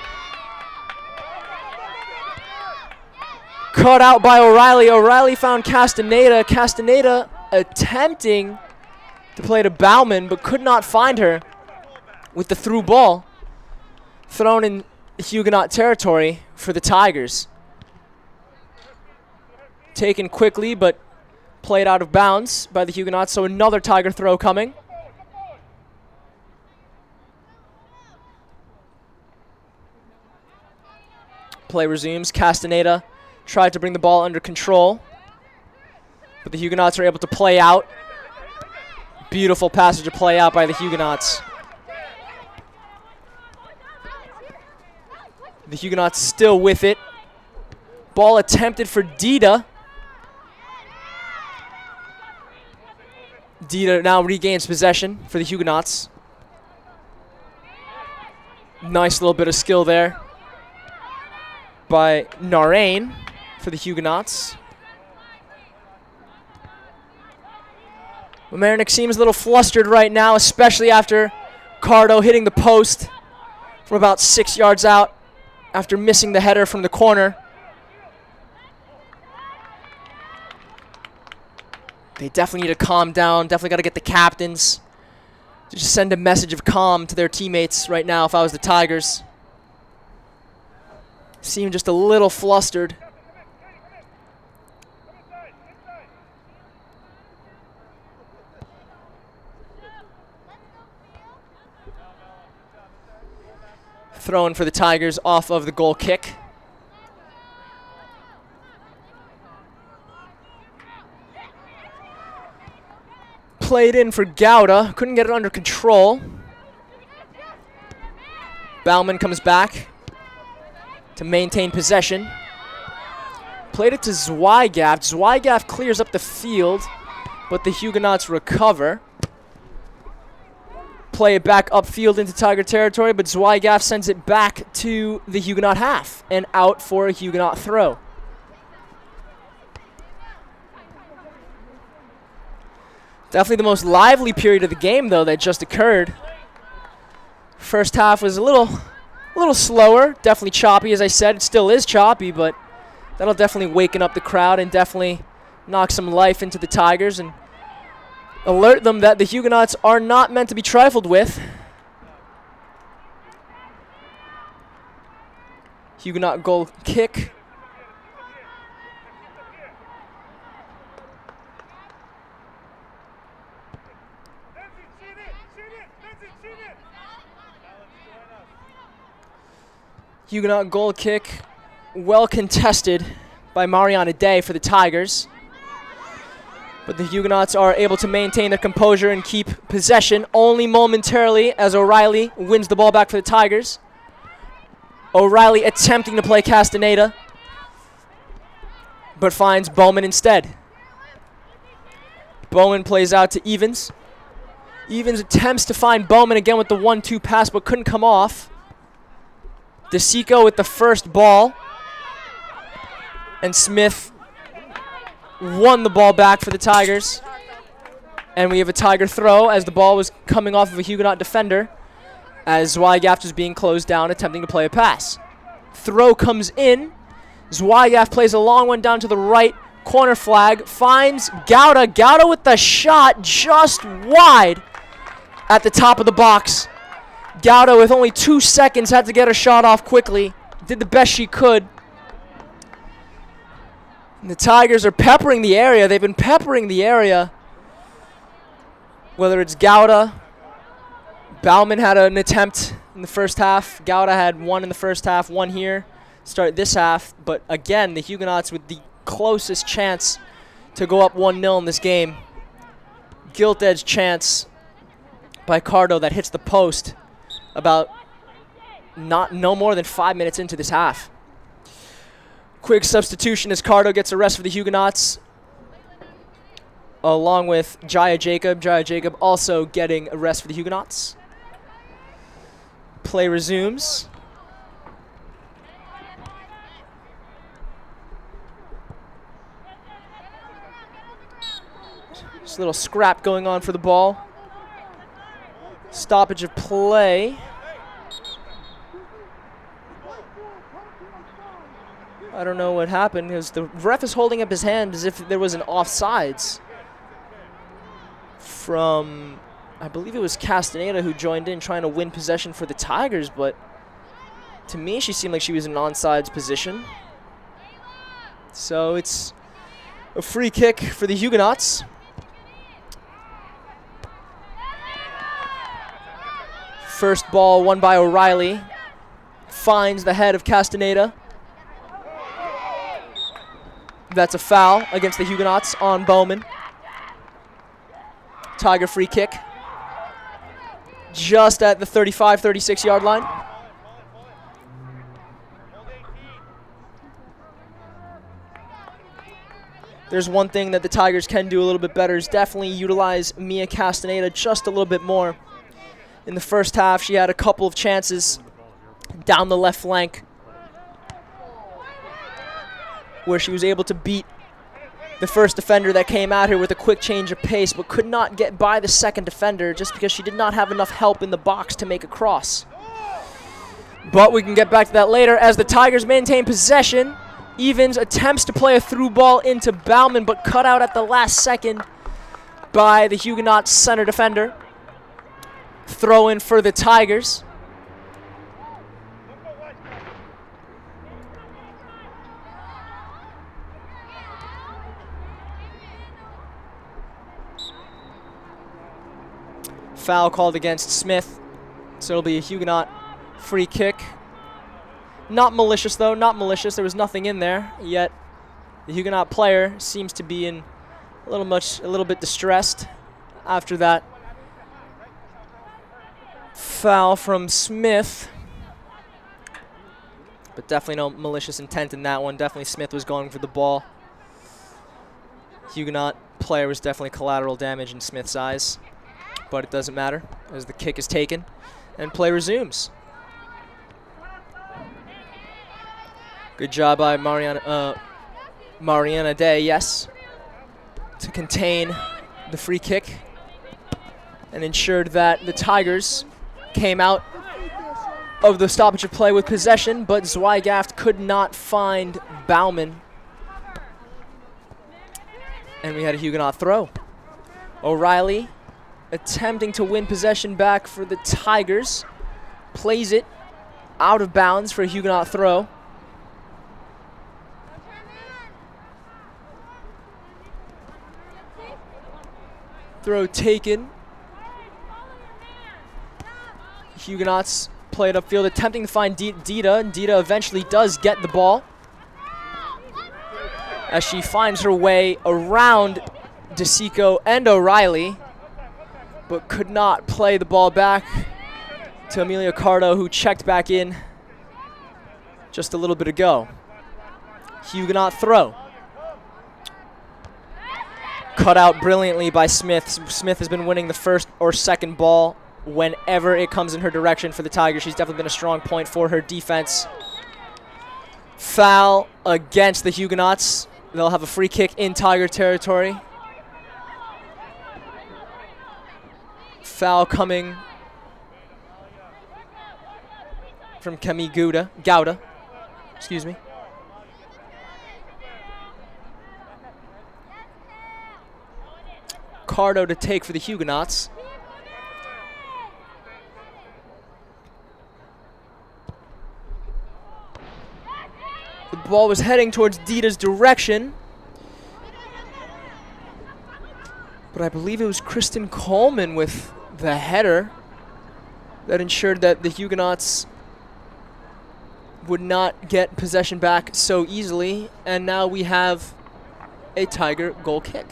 Cut out by O'Reilly. O'Reilly found Castaneda. Castaneda attempting to play to Bauman, but could not find her with the through ball. Thrown in Huguenot territory for the Tigers. Taken quickly, but played out of bounds by the Huguenots, so another Tiger throw coming. Play resumes. Castaneda tried to bring the ball under control, but the Huguenots are able to play out. Beautiful passage of play out by the Huguenots. The Huguenots still with it. Ball attempted for Dita. Dita now regains possession for the Huguenots. Nice little bit of skill there by Narain for the Huguenots. Mamaroneck seems a little flustered right now, especially after Cardo hitting the post from about 6 yards out after missing the header from the corner. They definitely need to calm down. Definitely got to get the captains to just send a message of calm to their teammates right now if I was the Tigers. Seem just a little flustered. Thrown for the Tigers off of the goal kick. Played in for Gouda. Couldn't get it under control. Bauman comes back to maintain possession. Played it to Zweigaf. Zweigaf clears up the field, but the Huguenots recover. Play it back upfield into Tiger territory, but Zweigaf sends it back to the Huguenot half and out for a Huguenot throw. Definitely the most lively period of the game, though, that just occurred. First half was a little slower, definitely choppy, as I said. It still is choppy, but that'll definitely waken up the crowd and definitely knock some life into the Tigers and alert them that the Huguenots are not meant to be trifled with. Huguenot goal kick. Huguenot goal kick, well contested by Mariana Day for the Tigers. But the Huguenots are able to maintain their composure and keep possession only momentarily as O'Reilly wins the ball back for the Tigers. O'Reilly attempting to play Castaneda, but finds Bowman instead. Bowman plays out to Evans. Evans attempts to find Bowman again with the 1-2 pass, but couldn't come off. DeSico with the first ball. And Smith won the ball back for the Tigers. And we have a Tiger throw as the ball was coming off of a Huguenot defender as Zweigaf was being closed down, attempting to play a pass. Throw comes in. Zweigaf plays a long one down to the right corner flag. Finds Gouda. Gouda with the shot just wide at the top of the box. Gouda with only 2 seconds had to get her shot off quickly. Did the best she could. And the Tigers are peppering the area. They've been peppering the area. Whether it's Gouda. Bauman had an attempt in the first half. Gouda had one in the first half, one here. Start this half. But again, the Huguenots with the closest chance to go up 1-0 in this game. Gilt-edged chance by Cardo that hits the post about no more than 5 minutes into this half. Quick substitution as Cardo gets a rest for the Huguenots, along with Jaya Jacob. Jaya Jacob also getting a rest for the Huguenots. Play resumes. Just a little scrap going on for the ball. Stoppage of play. I don't know what happened because the ref is holding up his hand as if there was an offsides from, I believe it was Castaneda who joined in trying to win possession for the Tigers, but to me she seemed like she was in an onside position. So it's a free kick for the Huguenots. First ball won by O'Reilly. Finds the head of Castaneda. That's a foul against the Huguenots on Bowman. Tiger free kick. Just at the 35, 36 yard line. There's one thing that the Tigers can do a little bit better is definitely utilize Mia Castaneda just a little bit more. In the first half, she had a couple of chances down the left flank where she was able to beat the first defender that came at her with a quick change of pace, but could not get by the second defender just because she did not have enough help in the box to make a cross. But we can get back to that later as the Tigers maintain possession. Evans attempts to play a through ball into Bauman, but cut out at the last second by the Huguenots center defender. Throw in for the Tigers. Foul called against Smith, so it'll be a Huguenot free kick. Not malicious though, not malicious. There was nothing in there, yet the Huguenot player seems to be in a little bit distressed after that foul from Smith. But definitely no malicious intent in that one. Definitely Smith was going for the ball. Huguenot player was definitely collateral damage in Smith's eyes. But it doesn't matter as the kick is taken and play resumes. Good job by Mariana Day, yes, to contain the free kick and ensured that the Tigers came out of the stoppage of play with possession, but Zweigaft could not find Bauman. And we had a Huguenot throw. O'Reilly attempting to win possession back for the Tigers. Plays it out of bounds for a Huguenot throw. Throw taken. Huguenots play it upfield, attempting to find Dita, and Dita eventually does get the ball as she finds her way around DeSico and O'Reilly, but could not play the ball back to Amelia Cardo, who checked back in just a little bit ago. Huguenot throw. Cut out brilliantly by Smith. Smith has been winning the first or second ball whenever it comes in her direction for the Tigers. She's definitely been a strong point for her defense. Foul against the Huguenots. They'll have a free kick in Tiger territory. Foul coming from Camille Gouda. Excuse me. Cardo to take for the Huguenots. The ball was heading towards Dita's direction, but I believe it was Kristen Coleman with the header that ensured that the Huguenots would not get possession back so easily, and now we have a Tiger goal kick.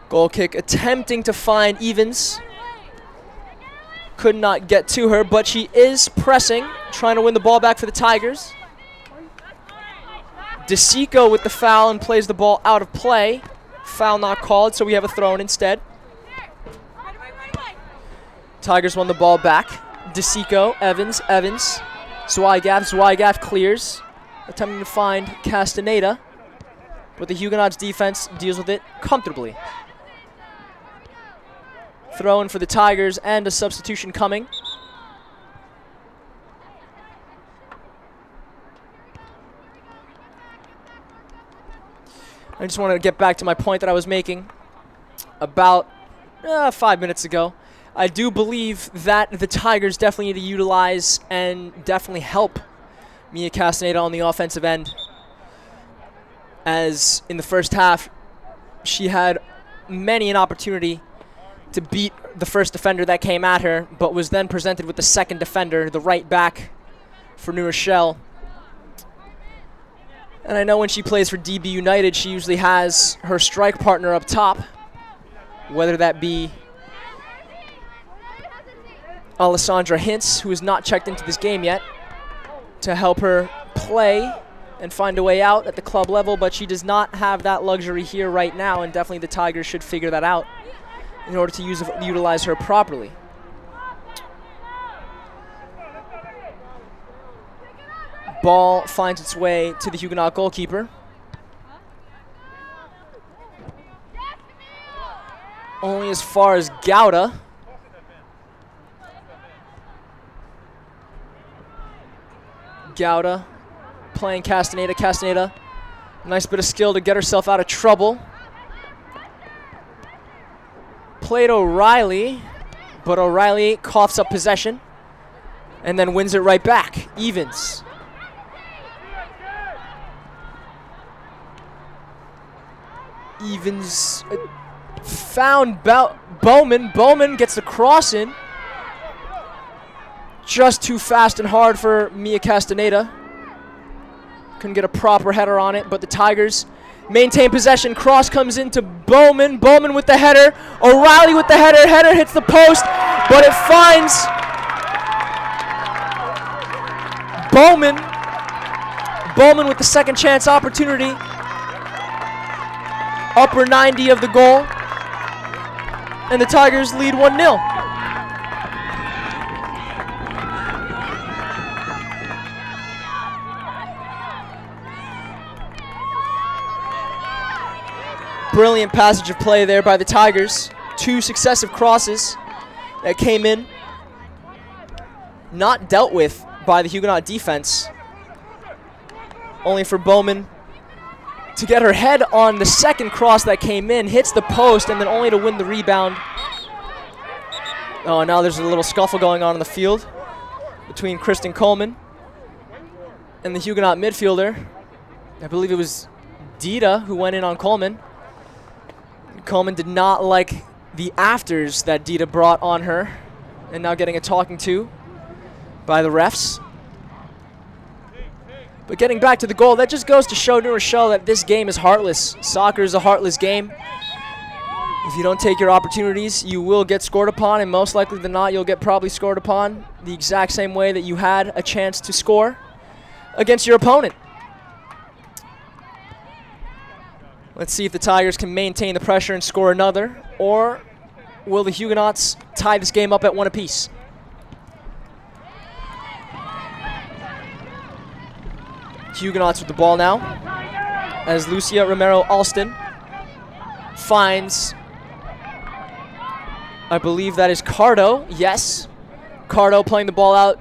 Goal kick attempting to find Evans. Could not get to her, but she is pressing, trying to win the ball back for the Tigers. DeSico with the foul and plays the ball out of play. Foul not called, so we have a throw-in instead. Tigers won the ball back. DeSico, Evans. Zweigaf clears. Attempting to find Castaneda. But the Huguenots defense deals with it comfortably. Throw-in for the Tigers and a substitution coming. I just wanted to get back to my point that I was making about 5 minutes ago. I do believe that the Tigers definitely need to utilize and definitely help Mia Castaneda on the offensive end. As in the first half, she had many an opportunity to beat the first defender that came at her, but was then presented with the second defender, the right back for New Rochelle. And I know when she plays for DB United, she usually has her strike partner up top, whether that be Alessandra Hintz, who has not checked into this game yet, to help her play and find a way out at the club level, but she does not have that luxury here right now, and definitely the Tigers should figure that out in order to utilize her properly. Ball finds its way to the Huguenot goalkeeper. Only as far as Gouda. Gouda playing Castaneda. Castaneda, nice bit of skill to get herself out of trouble. Played O'Reilly, but O'Reilly coughs up possession and then wins it right back. Evans. Evans found Bowman. Bowman gets the cross in. Just too fast and hard for Mia Castaneda. Couldn't get a proper header on it, but the Tigers maintain possession. Cross comes into Bowman. Bowman with the header. O'Reilly with the header. Header hits the post, but it finds Bowman. Bowman with the second chance opportunity. Upper 90 of the goal. And the Tigers lead 1-0. Brilliant passage of play there by the Tigers. Two successive crosses that came in. Not dealt with by the Huguenot defense. Only for Bowman to get her head on the second cross that came in, hits the post, and then only to win the rebound. Oh, now there's a little scuffle going on in the field between Kristen Coleman and the Huguenot midfielder. I believe it was Dita who went in on Coleman. Coleman did not like the afters that Dita brought on her, and now getting a talking to by the refs. But getting back to the goal, that just goes to show New Rochelle that this game is heartless. Soccer is a heartless game. If you don't take your opportunities, you will get scored upon, and most likely than not, you'll get probably scored upon the exact same way that you had a chance to score against your opponent. Let's see if the Tigers can maintain the pressure and score another, or will the Huguenots tie this game up at 1 apiece? Huguenots with the ball now, as Lucia Romero Alston finds, I believe that is Cardo. Yes, Cardo playing the ball out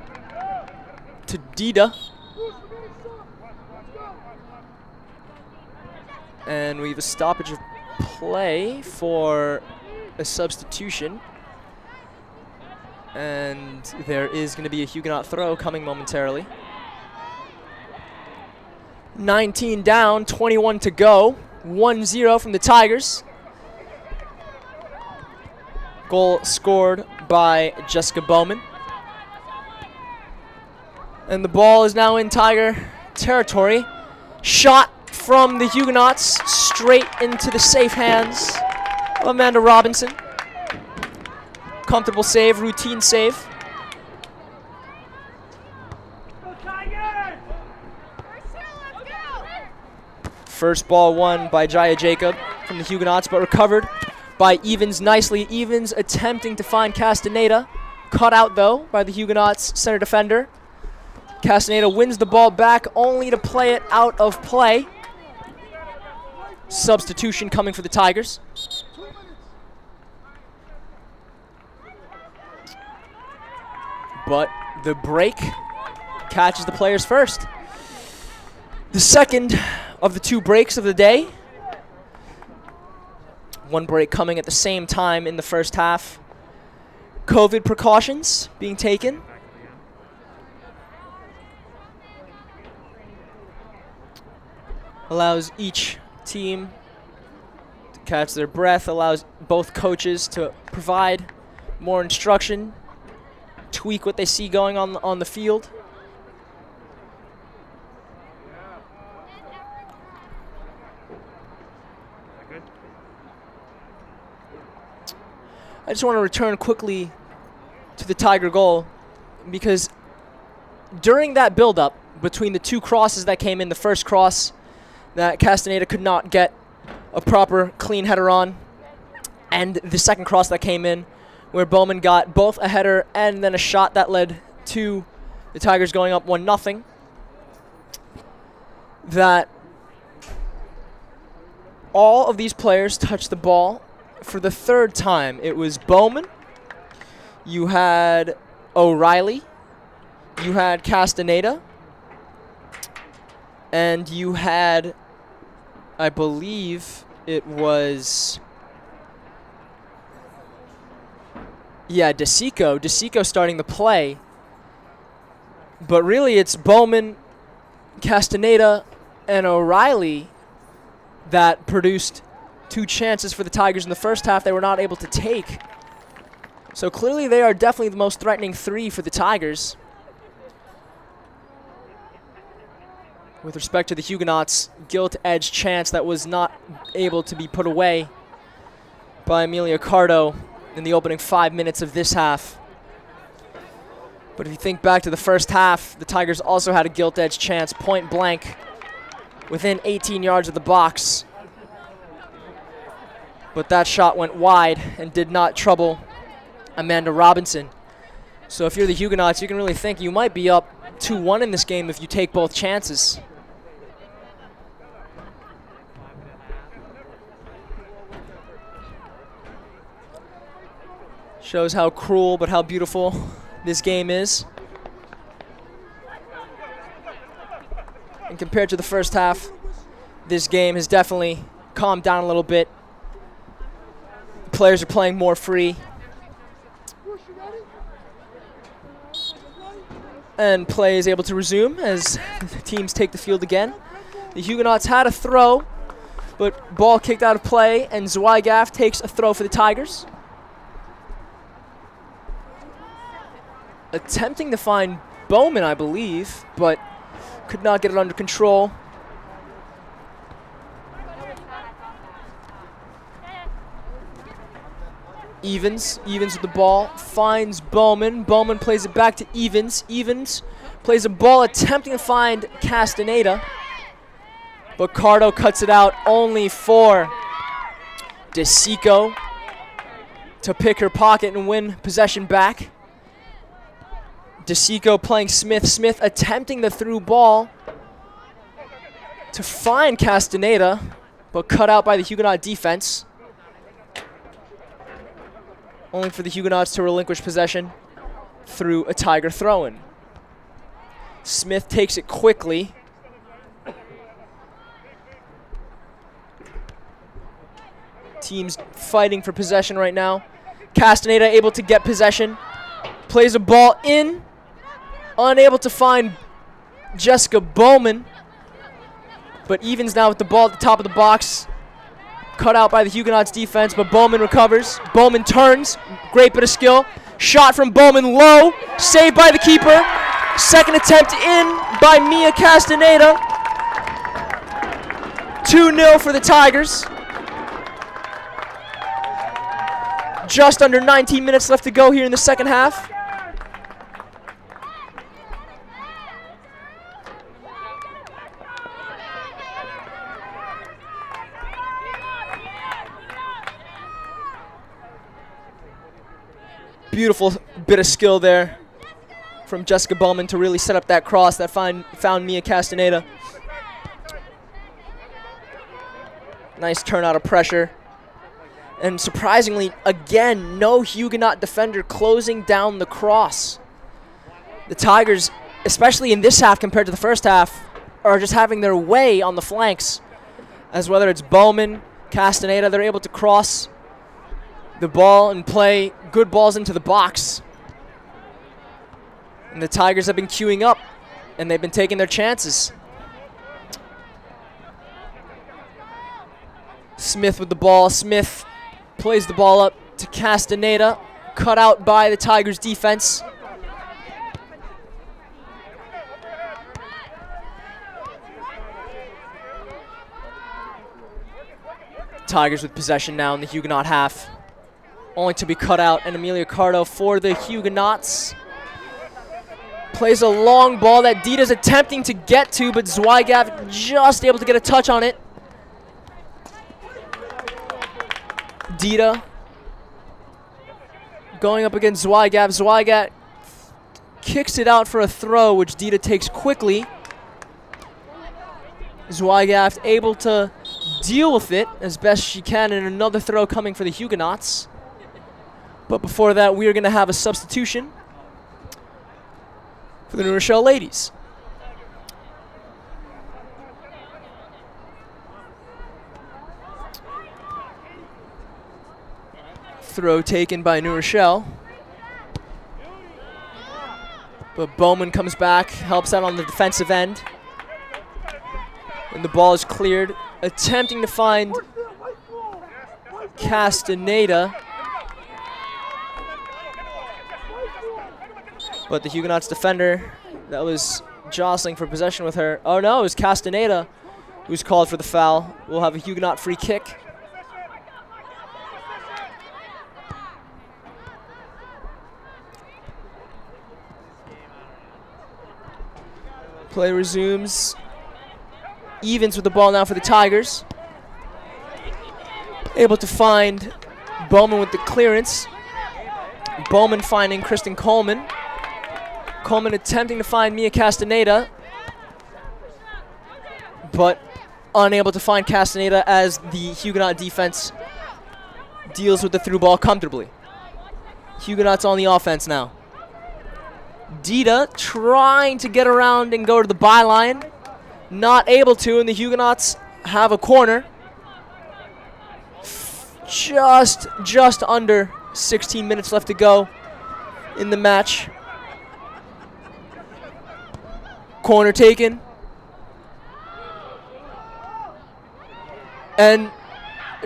to Dida. And we have a stoppage of play for a substitution. And there is going to be a Huguenot throw coming momentarily. 19 down, 21 to go. 1-0 from the Tigers. Goal scored by Jessica Bowman. And the ball is now in Tiger territory. Shot from the Huguenots straight into the safe hands of Amanda Robinson. Comfortable save, routine save. First ball won by Jaya Jacob from the Huguenots, but recovered by Evans nicely. Evans attempting to find Castaneda. Cut out, though, by the Huguenots center defender. Castaneda wins the ball back, only to play it out of play. Substitution coming for the Tigers. But the break catches the players first. The second of the 2 breaks of the day. One break coming at the same time in the first half. COVID precautions being taken. Allows each team to catch their breath, allows both coaches to provide more instruction, tweak what they see going on the field. I just want to return quickly to the Tiger goal, because during that build-up between the 2 crosses that came in, the first cross that Castaneda could not get a proper clean header on, and the second cross that came in where Bowman got both a header and then a shot that led to the Tigers going up 1-0, that all of these players touched the ball for the 3rd time. It was Bowman, you had O'Reilly, you had Castaneda, and you had, I believe it was, DeSico. DeSico starting the play. But really it's Bowman, Castaneda, and O'Reilly that produced 2 chances for the Tigers in the first half they were not able to take. So clearly they are definitely the most threatening 3 for the Tigers. With respect to the Huguenots' gilt-edged chance that was not able to be put away by Emilio Cardo in the opening 5 minutes of this half. But if you think back to the first half, the Tigers also had a gilt-edged chance, point blank, within 18 yards of the box. But that shot went wide and did not trouble Amanda Robinson. So if you're the Huguenots, you can really think you might be up 2-1 in this game if you take both chances. Shows how cruel but how beautiful this game is. And compared to the first half, this game has definitely calmed down a little bit. Players are playing more free. And play is able to resume as teams take the field again. The Huguenots had a throw, but ball kicked out of play, and Zweigaf takes a throw for the Tigers. Attempting to find Bowman, I believe, but could not get it under control. Evans with the ball, finds Bowman. Bowman plays it back to Evans. Evans plays a ball attempting to find Castaneda, but Cardo cuts it out only for DeSico to pick her pocket and win possession back. DeSico playing Smith. Smith attempting the through ball to find Castaneda, but cut out by the Huguenot defense. Only for the Huguenots to relinquish possession through a Tiger throw-in. Smith takes it quickly. Teams fighting for possession right now. Castaneda able to get possession. Plays a ball in. Unable to find Jessica Bowman. But Evans now with the ball at the top of the box. Cut out by the Huguenots defense, but Bowman recovers. Bowman turns. Great bit of skill. Shot from Bowman low. Saved by the keeper. Second attempt in by Mia Castaneda. 2-0 for the Tigers. Just under 19 minutes left to go here in the second half. Beautiful bit of skill there from Jessica Bowman to really set up that cross that found Mia Castaneda. Nice turn out of pressure. And surprisingly, again, no Huguenot defender closing down the cross. The Tigers, especially in this half compared to the first half, are just having their way on the flanks. As whether it's Bowman, Castaneda, they're able to cross the ball and play good balls into the box. And the Tigers have been queuing up, and they've been taking their chances. Smith with the ball. Smith plays the ball up to Castaneda. Cut out by the Tigers' defense. Tigers with possession now in the Huguenot half. Only to be cut out, and Amelia Cardo for the Huguenots. Plays a long ball that Dita's attempting to get to, but Zweigart just able to get a touch on it. Dita going up against Zweigart. Zweigart kicks it out for a throw, which Dita takes quickly. Zweigart able to deal with it as best she can, and another throw coming for the Huguenots. But before that, we are going to have a substitution for the New Rochelle ladies. Throw taken by New Rochelle. But Bowman comes back, helps out on the defensive end. And the ball is cleared. Attempting to find Castaneda. But the Huguenots defender that was jostling for possession with her. Oh no, it was Castaneda who's called for the foul. We'll have a Huguenot free kick. Play resumes. Evans with the ball now for the Tigers. Able to find Bowman with the clearance. Bowman finding Kristen Coleman. Coleman attempting to find Mia Castaneda, but unable to find Castaneda as the Huguenot defense deals with the through ball comfortably. Huguenots on the offense now. Dita trying to get around and go to the byline. Not able to, and the Huguenots have a corner. Just under 16 minutes left to go in the match. Corner taken. And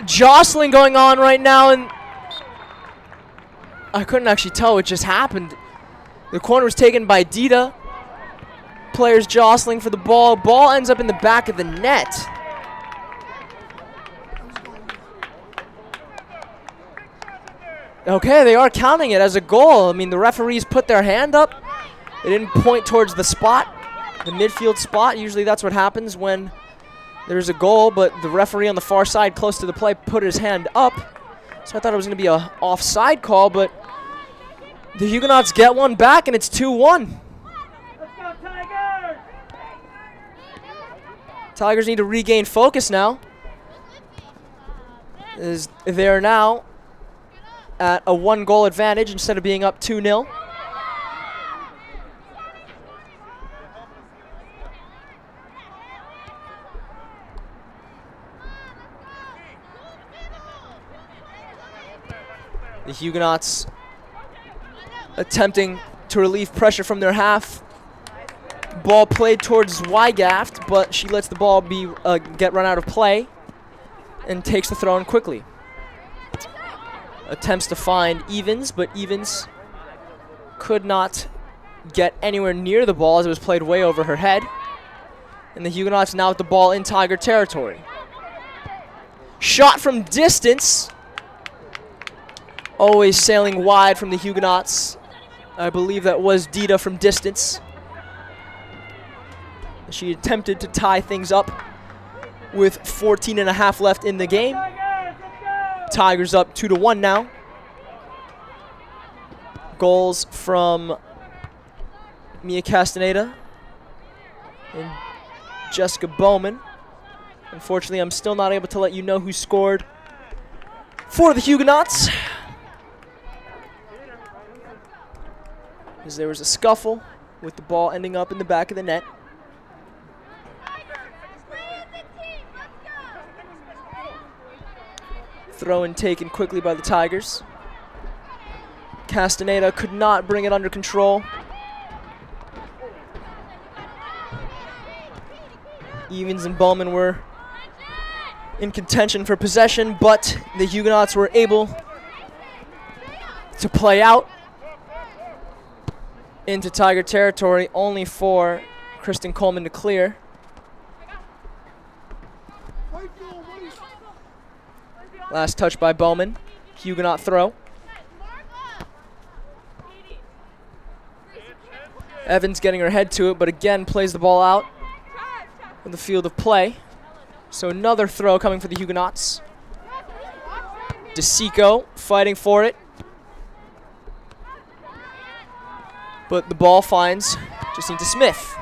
jostling going on right now, and I couldn't actually tell what just happened. The corner was taken by Dita. Players jostling for the ball. Ball ends up in the back of the net. Okay, they are counting it as a goal. I mean, the referees put their hand up. They didn't point towards the spot, the midfield spot. Usually that's what happens when there's a goal, but the referee on the far side close to the play put his hand up. So I thought it was going to be an offside call, but the Huguenots get one back, and it's 2-1. Tigers need to regain focus now. They're now at a 1-goal advantage instead of being up 2-0. The Huguenots attempting to relieve pressure from their half. Ball played towards Zweigart, but she lets the ball get run out of play and takes the throw in quickly. Attempts to find Evans, but Evans could not get anywhere near the ball as it was played way over her head. And the Huguenots now with the ball in Tiger territory. Shot from distance. Always sailing wide from the Huguenots. I believe that was Dita from distance. She attempted to tie things up with 14.5 left in the game. Tigers up 2-1 now. Goals from Mia Castaneda and Jessica Bowman. Unfortunately, I'm still not able to let you know who scored for the Huguenots, as there was a scuffle with the ball ending up in the back of the net. Throw in taken quickly by the Tigers. Castaneda could not bring it under control. Evans and Bowman were in contention for possession, but the Huguenots were able to play out into Tiger territory, only for Kristen Coleman to clear. Last touch by Bowman. Huguenot throw. Evans getting her head to it, but again plays the ball out in the field of play. So another throw coming for the Huguenots. DeSico fighting for it, but the ball finds Jacinta Smith.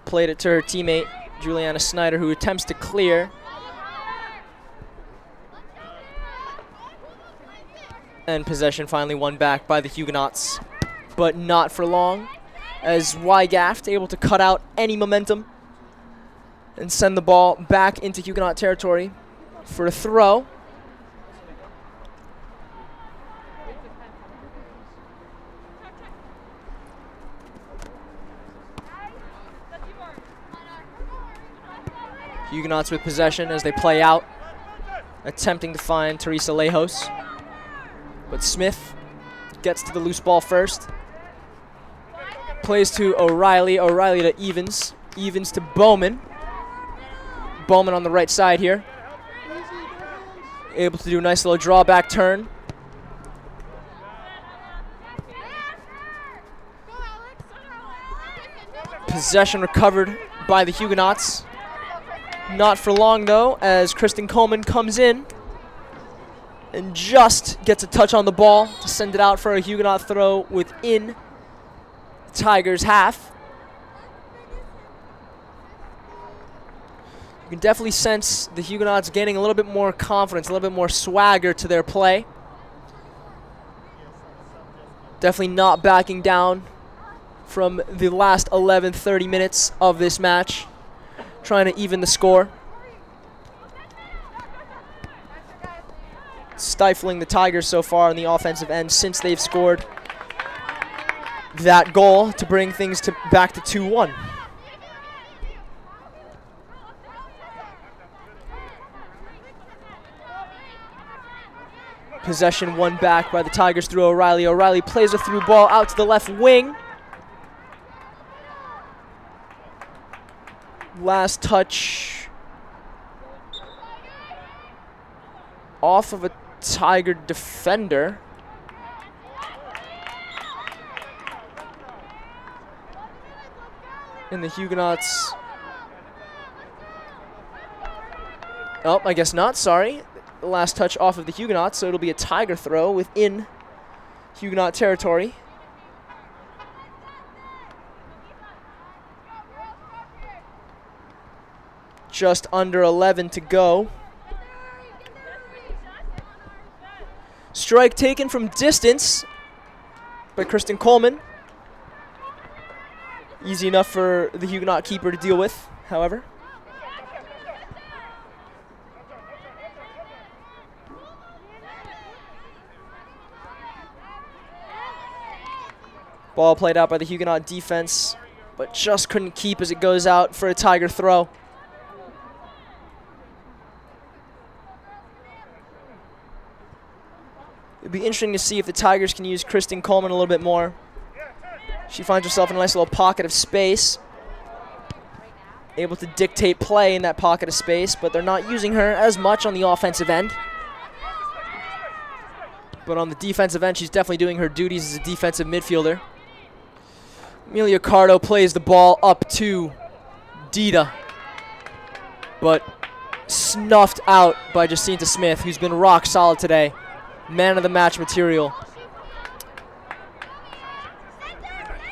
Played it to her teammate, Juliana Snyder, who attempts to clear. And possession finally won back by the Huguenots, but not for long, as Weigand able to cut out any momentum and send the ball back into Huguenot territory for a throw. Huguenots with possession as they play out, attempting to find Teresa Lejos. But Smith gets to the loose ball first. Plays to O'Reilly. O'Reilly to Evans. Evans to Bowman. Bowman on the right side here. Able to do a nice little drawback turn. Possession recovered by the Huguenots. Not for long, though, as Kristen Coleman comes in and just gets a touch on the ball to send it out for a Huguenot throw within the Tigers' half. You can definitely sense the Huguenots gaining a little bit more confidence, a little bit more swagger to their play. Definitely not backing down from the last 30 minutes of this match, trying to even the score. Stifling the Tigers so far on the offensive end since they've scored that goal to bring things back to 2-1. Possession won back by the Tigers through O'Reilly. O'Reilly plays a through ball out to the left wing. Last touch off of a Tiger defender. And the Huguenots... Oh, I guess not, sorry. The last touch off of the Huguenots, so it'll be a Tiger throw within Huguenot territory. Just under 11 to go. Strike taken from distance by Kristen Coleman. Easy enough for the Huguenot keeper to deal with, however. Ball played out by the Huguenot defense, but just couldn't keep as it goes out for a Tiger throw. It'd be interesting to see if the Tigers can use Kristen Coleman a little bit more. She finds herself in a nice little pocket of space, able to dictate play in that pocket of space, but they're not using her as much on the offensive end. But on the defensive end, she's definitely doing her duties as a defensive midfielder. Amelia Cardo plays the ball up to Dita, but snuffed out by Jacinta Smith, who's been rock solid today. Man of the match material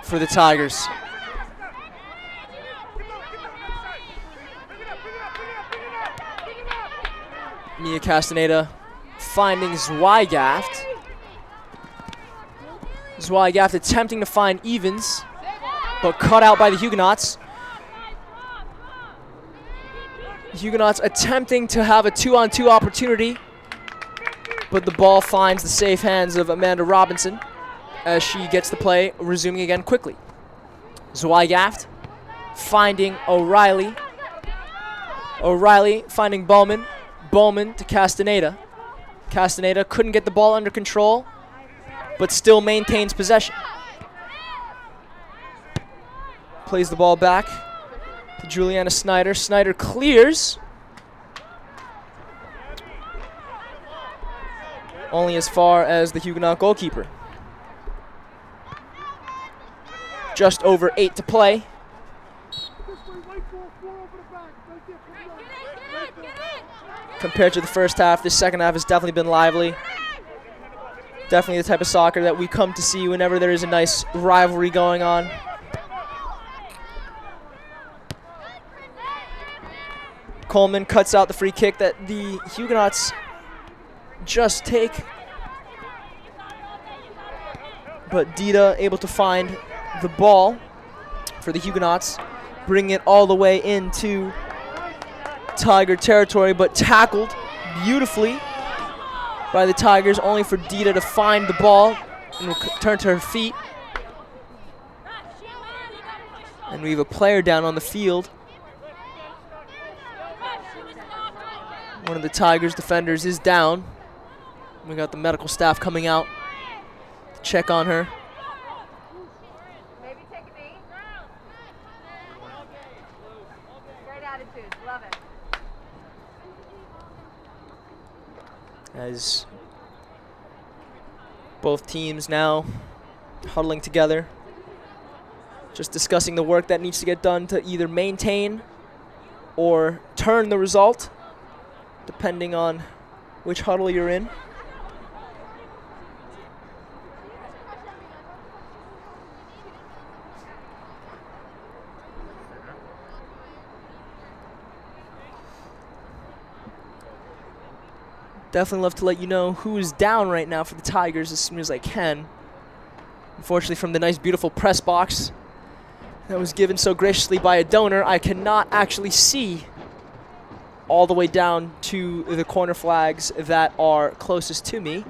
for the Tigers. Mia Castaneda finding Zweighaft. Zweighaft attempting to find Evans, but cut out by the Huguenots. Huguenots attempting to have a 2-on-2 opportunity, but the ball finds the safe hands of Amanda Robinson as she gets the play resuming again quickly. Zweighaft finding O'Reilly. O'Reilly finding Bowman. Bowman to Castaneda. Castaneda couldn't get the ball under control, but still maintains possession. Plays the ball back to Juliana Snyder. Snyder clears. Only as far as the Huguenot goalkeeper. Just over 8 to play. Compared to the first half, this second half has definitely been lively. Definitely the type of soccer that we come to see whenever there is a nice rivalry going on. Coleman cuts out the free kick that the Huguenots just take. But Dita able to find the ball for the Huguenots, bringing it all the way into Tiger territory, but tackled beautifully by the Tigers, only for Dita to find the ball and turn to her feet. And we have a player down on the field. One of the Tigers defenders is down. We got the medical staff coming out to check on her. Maybe take a knee. Great attitude. Love it. As both teams now huddling together, just discussing the work that needs to get done to either maintain or turn the result, depending on which huddle you're in. Definitely love to let you know who is down right now for the Tigers as soon as I can. Unfortunately, from the nice, beautiful press box that was given so graciously by a donor, I cannot actually see all the way down to the corner flags that are closest to me.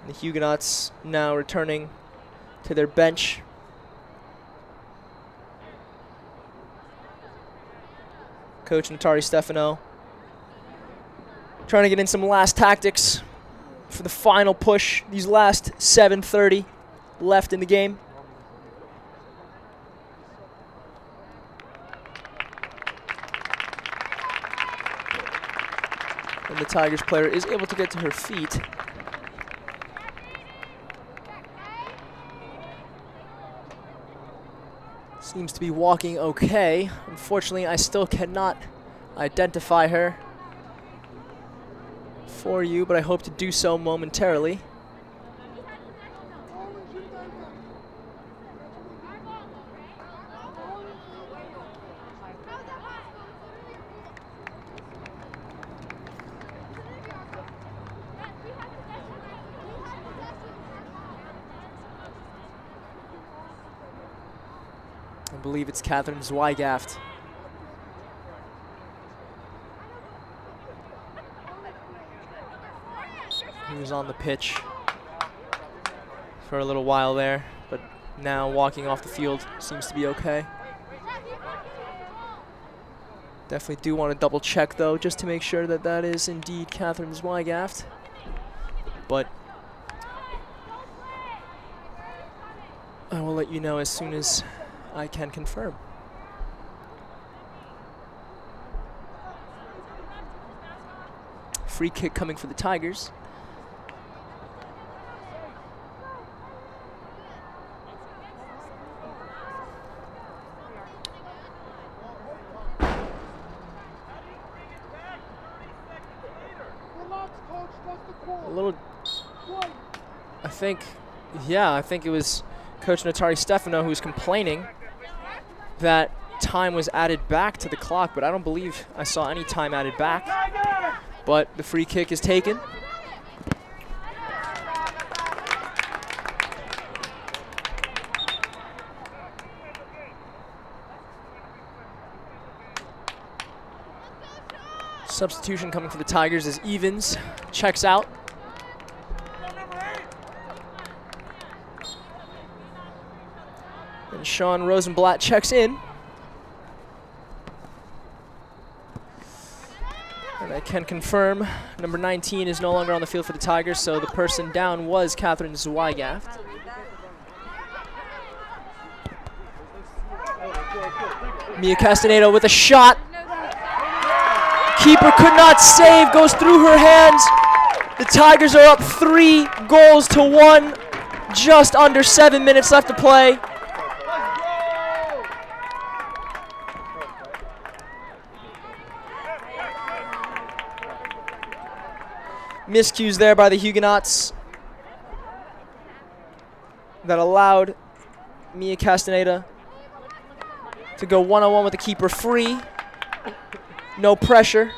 The Huguenots now returning to their bench. Coach Natari Stefano trying to get in some last tactics for the final push. These last 7:30 left in the game. And the Tigers player is able to get to her feet. Seems to be walking okay. Unfortunately, I still cannot identify her for you, but I hope to do so momentarily. I believe it's Catherine Zweighaft. He was on the pitch for a little while there, but now walking off the field seems to be okay. Definitely do want to double check though, just to make sure that that is indeed Catherine Zweighaft. But I will let you know as soon as I can confirm. Free kick coming for the Tigers. A little, I think it was Coach Notari Stefano who was complaining that time was added back to the clock, but I don't believe I saw any time added back. But the free kick is taken. Substitution coming for the Tigers as Evans checks out. And Sean Rosenblatt checks in. And I can confirm number 19 is no longer on the field for the Tigers, so the person down was Catherine Zweighaft. Mia Castaneda with a shot. Keeper could not save, goes through her hands. The Tigers are up 3-1, just under 7 minutes left to play. Miscues there by the Huguenots that allowed Mia Castaneda to go one-on-one with the keeper free. No pressure.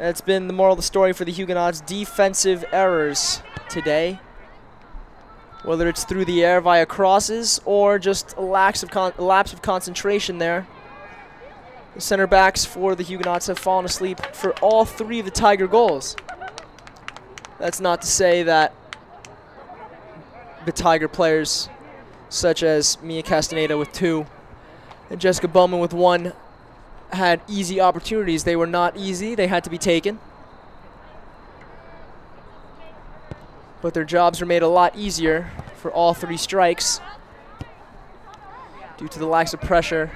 That's been the moral of the story for the Huguenots. Defensive errors today. Whether it's through the air via crosses or just a lapse of concentration there. The center backs for the Huguenots have fallen asleep for all 3 of the Tiger goals. That's not to say that the Tiger players, such as Mia Castaneda with 2 and Jessica Bowman with 1, had easy opportunities. They were not easy. They had to be taken. But their jobs were made a lot easier for all 3 strikes due to the lack of pressure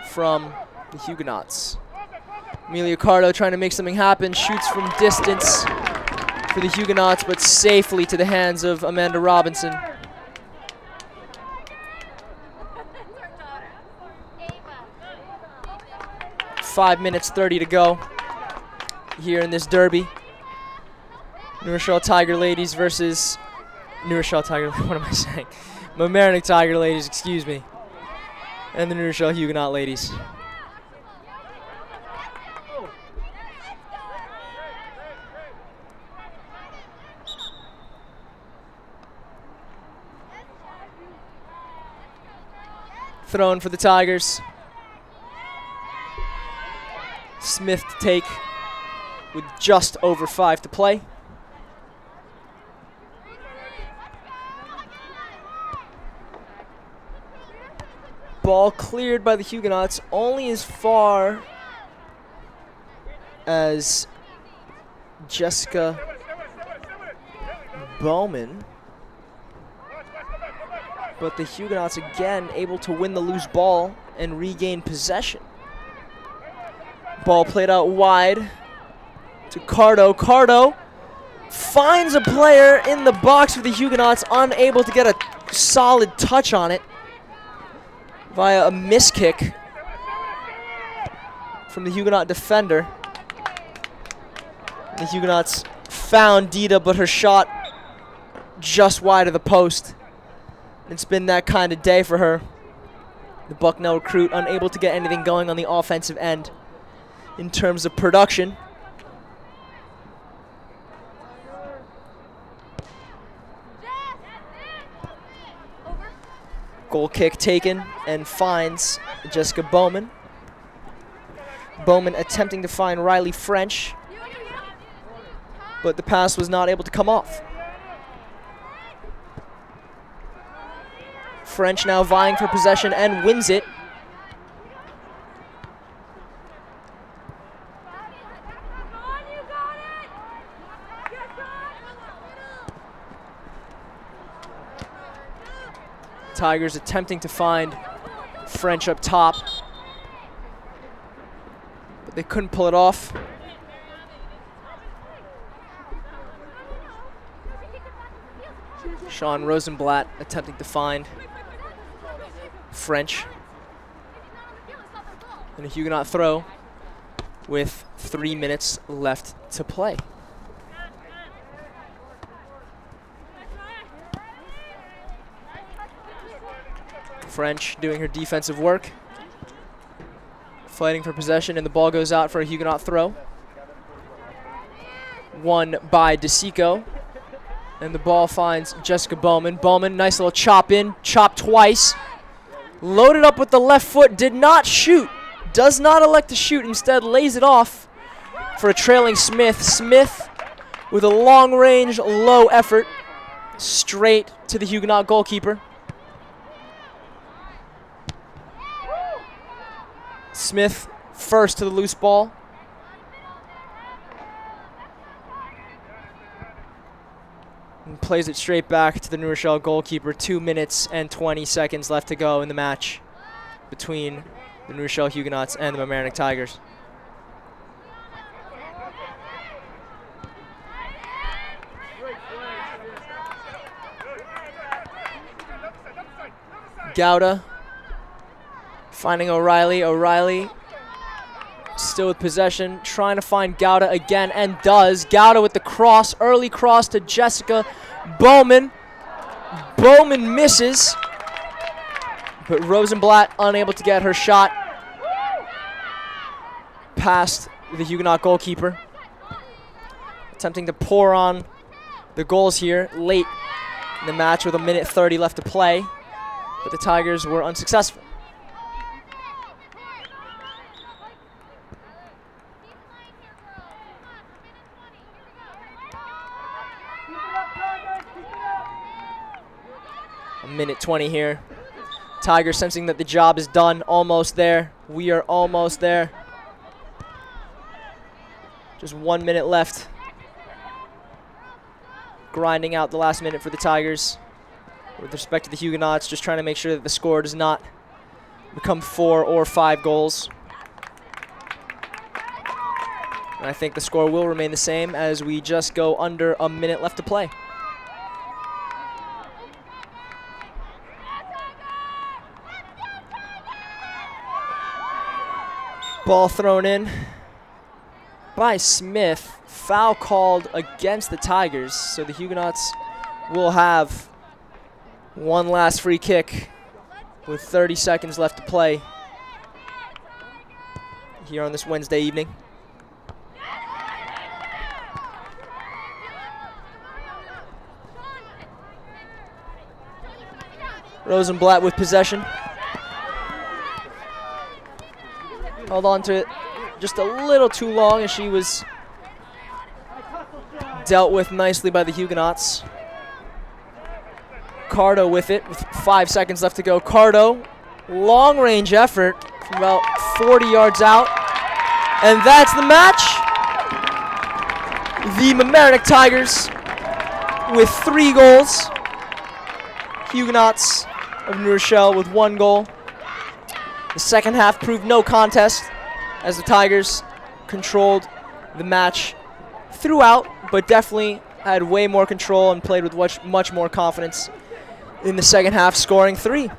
from the Huguenots. Amelia Cardo trying to make something happen, shoots from distance for the Huguenots, but safely to the hands of Amanda Robinson. 5 minutes 30 to go here in this derby. New Rochelle Tiger Ladies versus New Rochelle Tiger, what am I saying? Mamaroneck Tiger Ladies, excuse me. And the New Rochelle Huguenot Ladies. Thrown for the Tigers. Smith to take with just over 5 to play. Ball cleared by the Huguenots only as far as Jessica Bowman. But the Huguenots again able to win the loose ball and regain possession. Ball played out wide to Cardo. Cardo finds a player in the box for the Huguenots, unable to get a solid touch on it via a miss kick from the Huguenot defender. The Huguenots found Dita, but her shot just wide of the post. It's been that kind of day for her. The Bucknell recruit unable to get anything going on the offensive end in terms of production. Goal kick taken and finds Jessica Bowman. Bowman attempting to find Riley French, but the pass was not able to come off. French now vying for possession and wins it. Tigers attempting to find French up top. but they couldn't pull it off. Sean Rosenblatt attempting to find French. And a Huguenot throw with 3 minutes left to play. French doing her defensive work, fighting for possession, and the ball goes out for a Huguenot throw. Won by DeSico, and the ball finds Jessica Bowman. Bowman, nice little chop in, chop twice. Loaded up with the left foot, did not shoot. Does not elect to shoot, instead lays it off for a trailing Smith. Smith with a long range, low effort, straight to the Huguenot goalkeeper. Smith first to the loose ball. And plays it straight back to the New Rochelle goalkeeper. 2 minutes and 20 seconds left to go in the match between the New Rochelle Huguenots and the Mamaroneck Tigers. Gouda finding O'Reilly. O'Reilly still with possession, trying to find Gouda again, and does. Gouda with the cross, early cross to Jessica Bowman. Bowman misses, but Rosenblatt unable to get her shot past the Huguenot goalkeeper. Attempting to pour on the goals here late in the match with 1:30 left to play, but the Tigers were unsuccessful. Minute 20 here. Tigers sensing that the job is done, almost there. We are almost there. Just 1 minute left. Grinding out the last minute for the Tigers. With respect to the Huguenots, just trying to make sure that the score does not become 4 or 5 goals. And I think the score will remain the same as we just go under a minute left to play. Ball thrown in by Smith. Foul called against the Tigers, so the Huguenots will have one last free kick with 30 seconds left to play here on this Wednesday evening. Rosenblatt with possession. Held on to it just a little too long as she was dealt with nicely by the Huguenots. Cardo with it with 5 seconds left to go. Cardo, long range effort from about 40 yards out. And that's the match. The Mamaroneck Tigers with 3 goals. Huguenots of New Rochelle with 1 goal. The second half proved no contest as the Tigers controlled the match throughout, but definitely had way more control and played with much more confidence in the second half, scoring 3.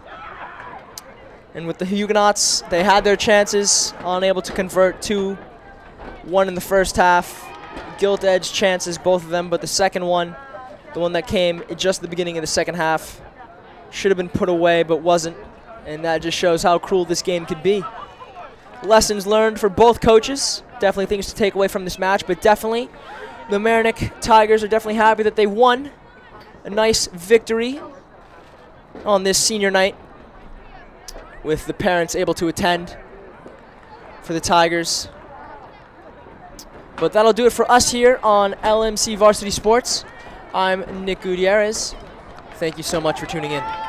And with the Huguenots, they had their chances, unable to convert 2. 1 in the first half. Gilt-edged chances, both of them, but the second one, the one that came just at the beginning of the second half, should have been put away but wasn't. And that just shows how cruel this game could be. Lessons learned for both coaches. Definitely things to take away from this match, but definitely the Mamaroneck Tigers are definitely happy that they won a nice victory on this senior night, with the parents able to attend for the Tigers. But that'll do it for us here on LMC Varsity Sports. I'm Nick Gutierrez. Thank you so much for tuning in.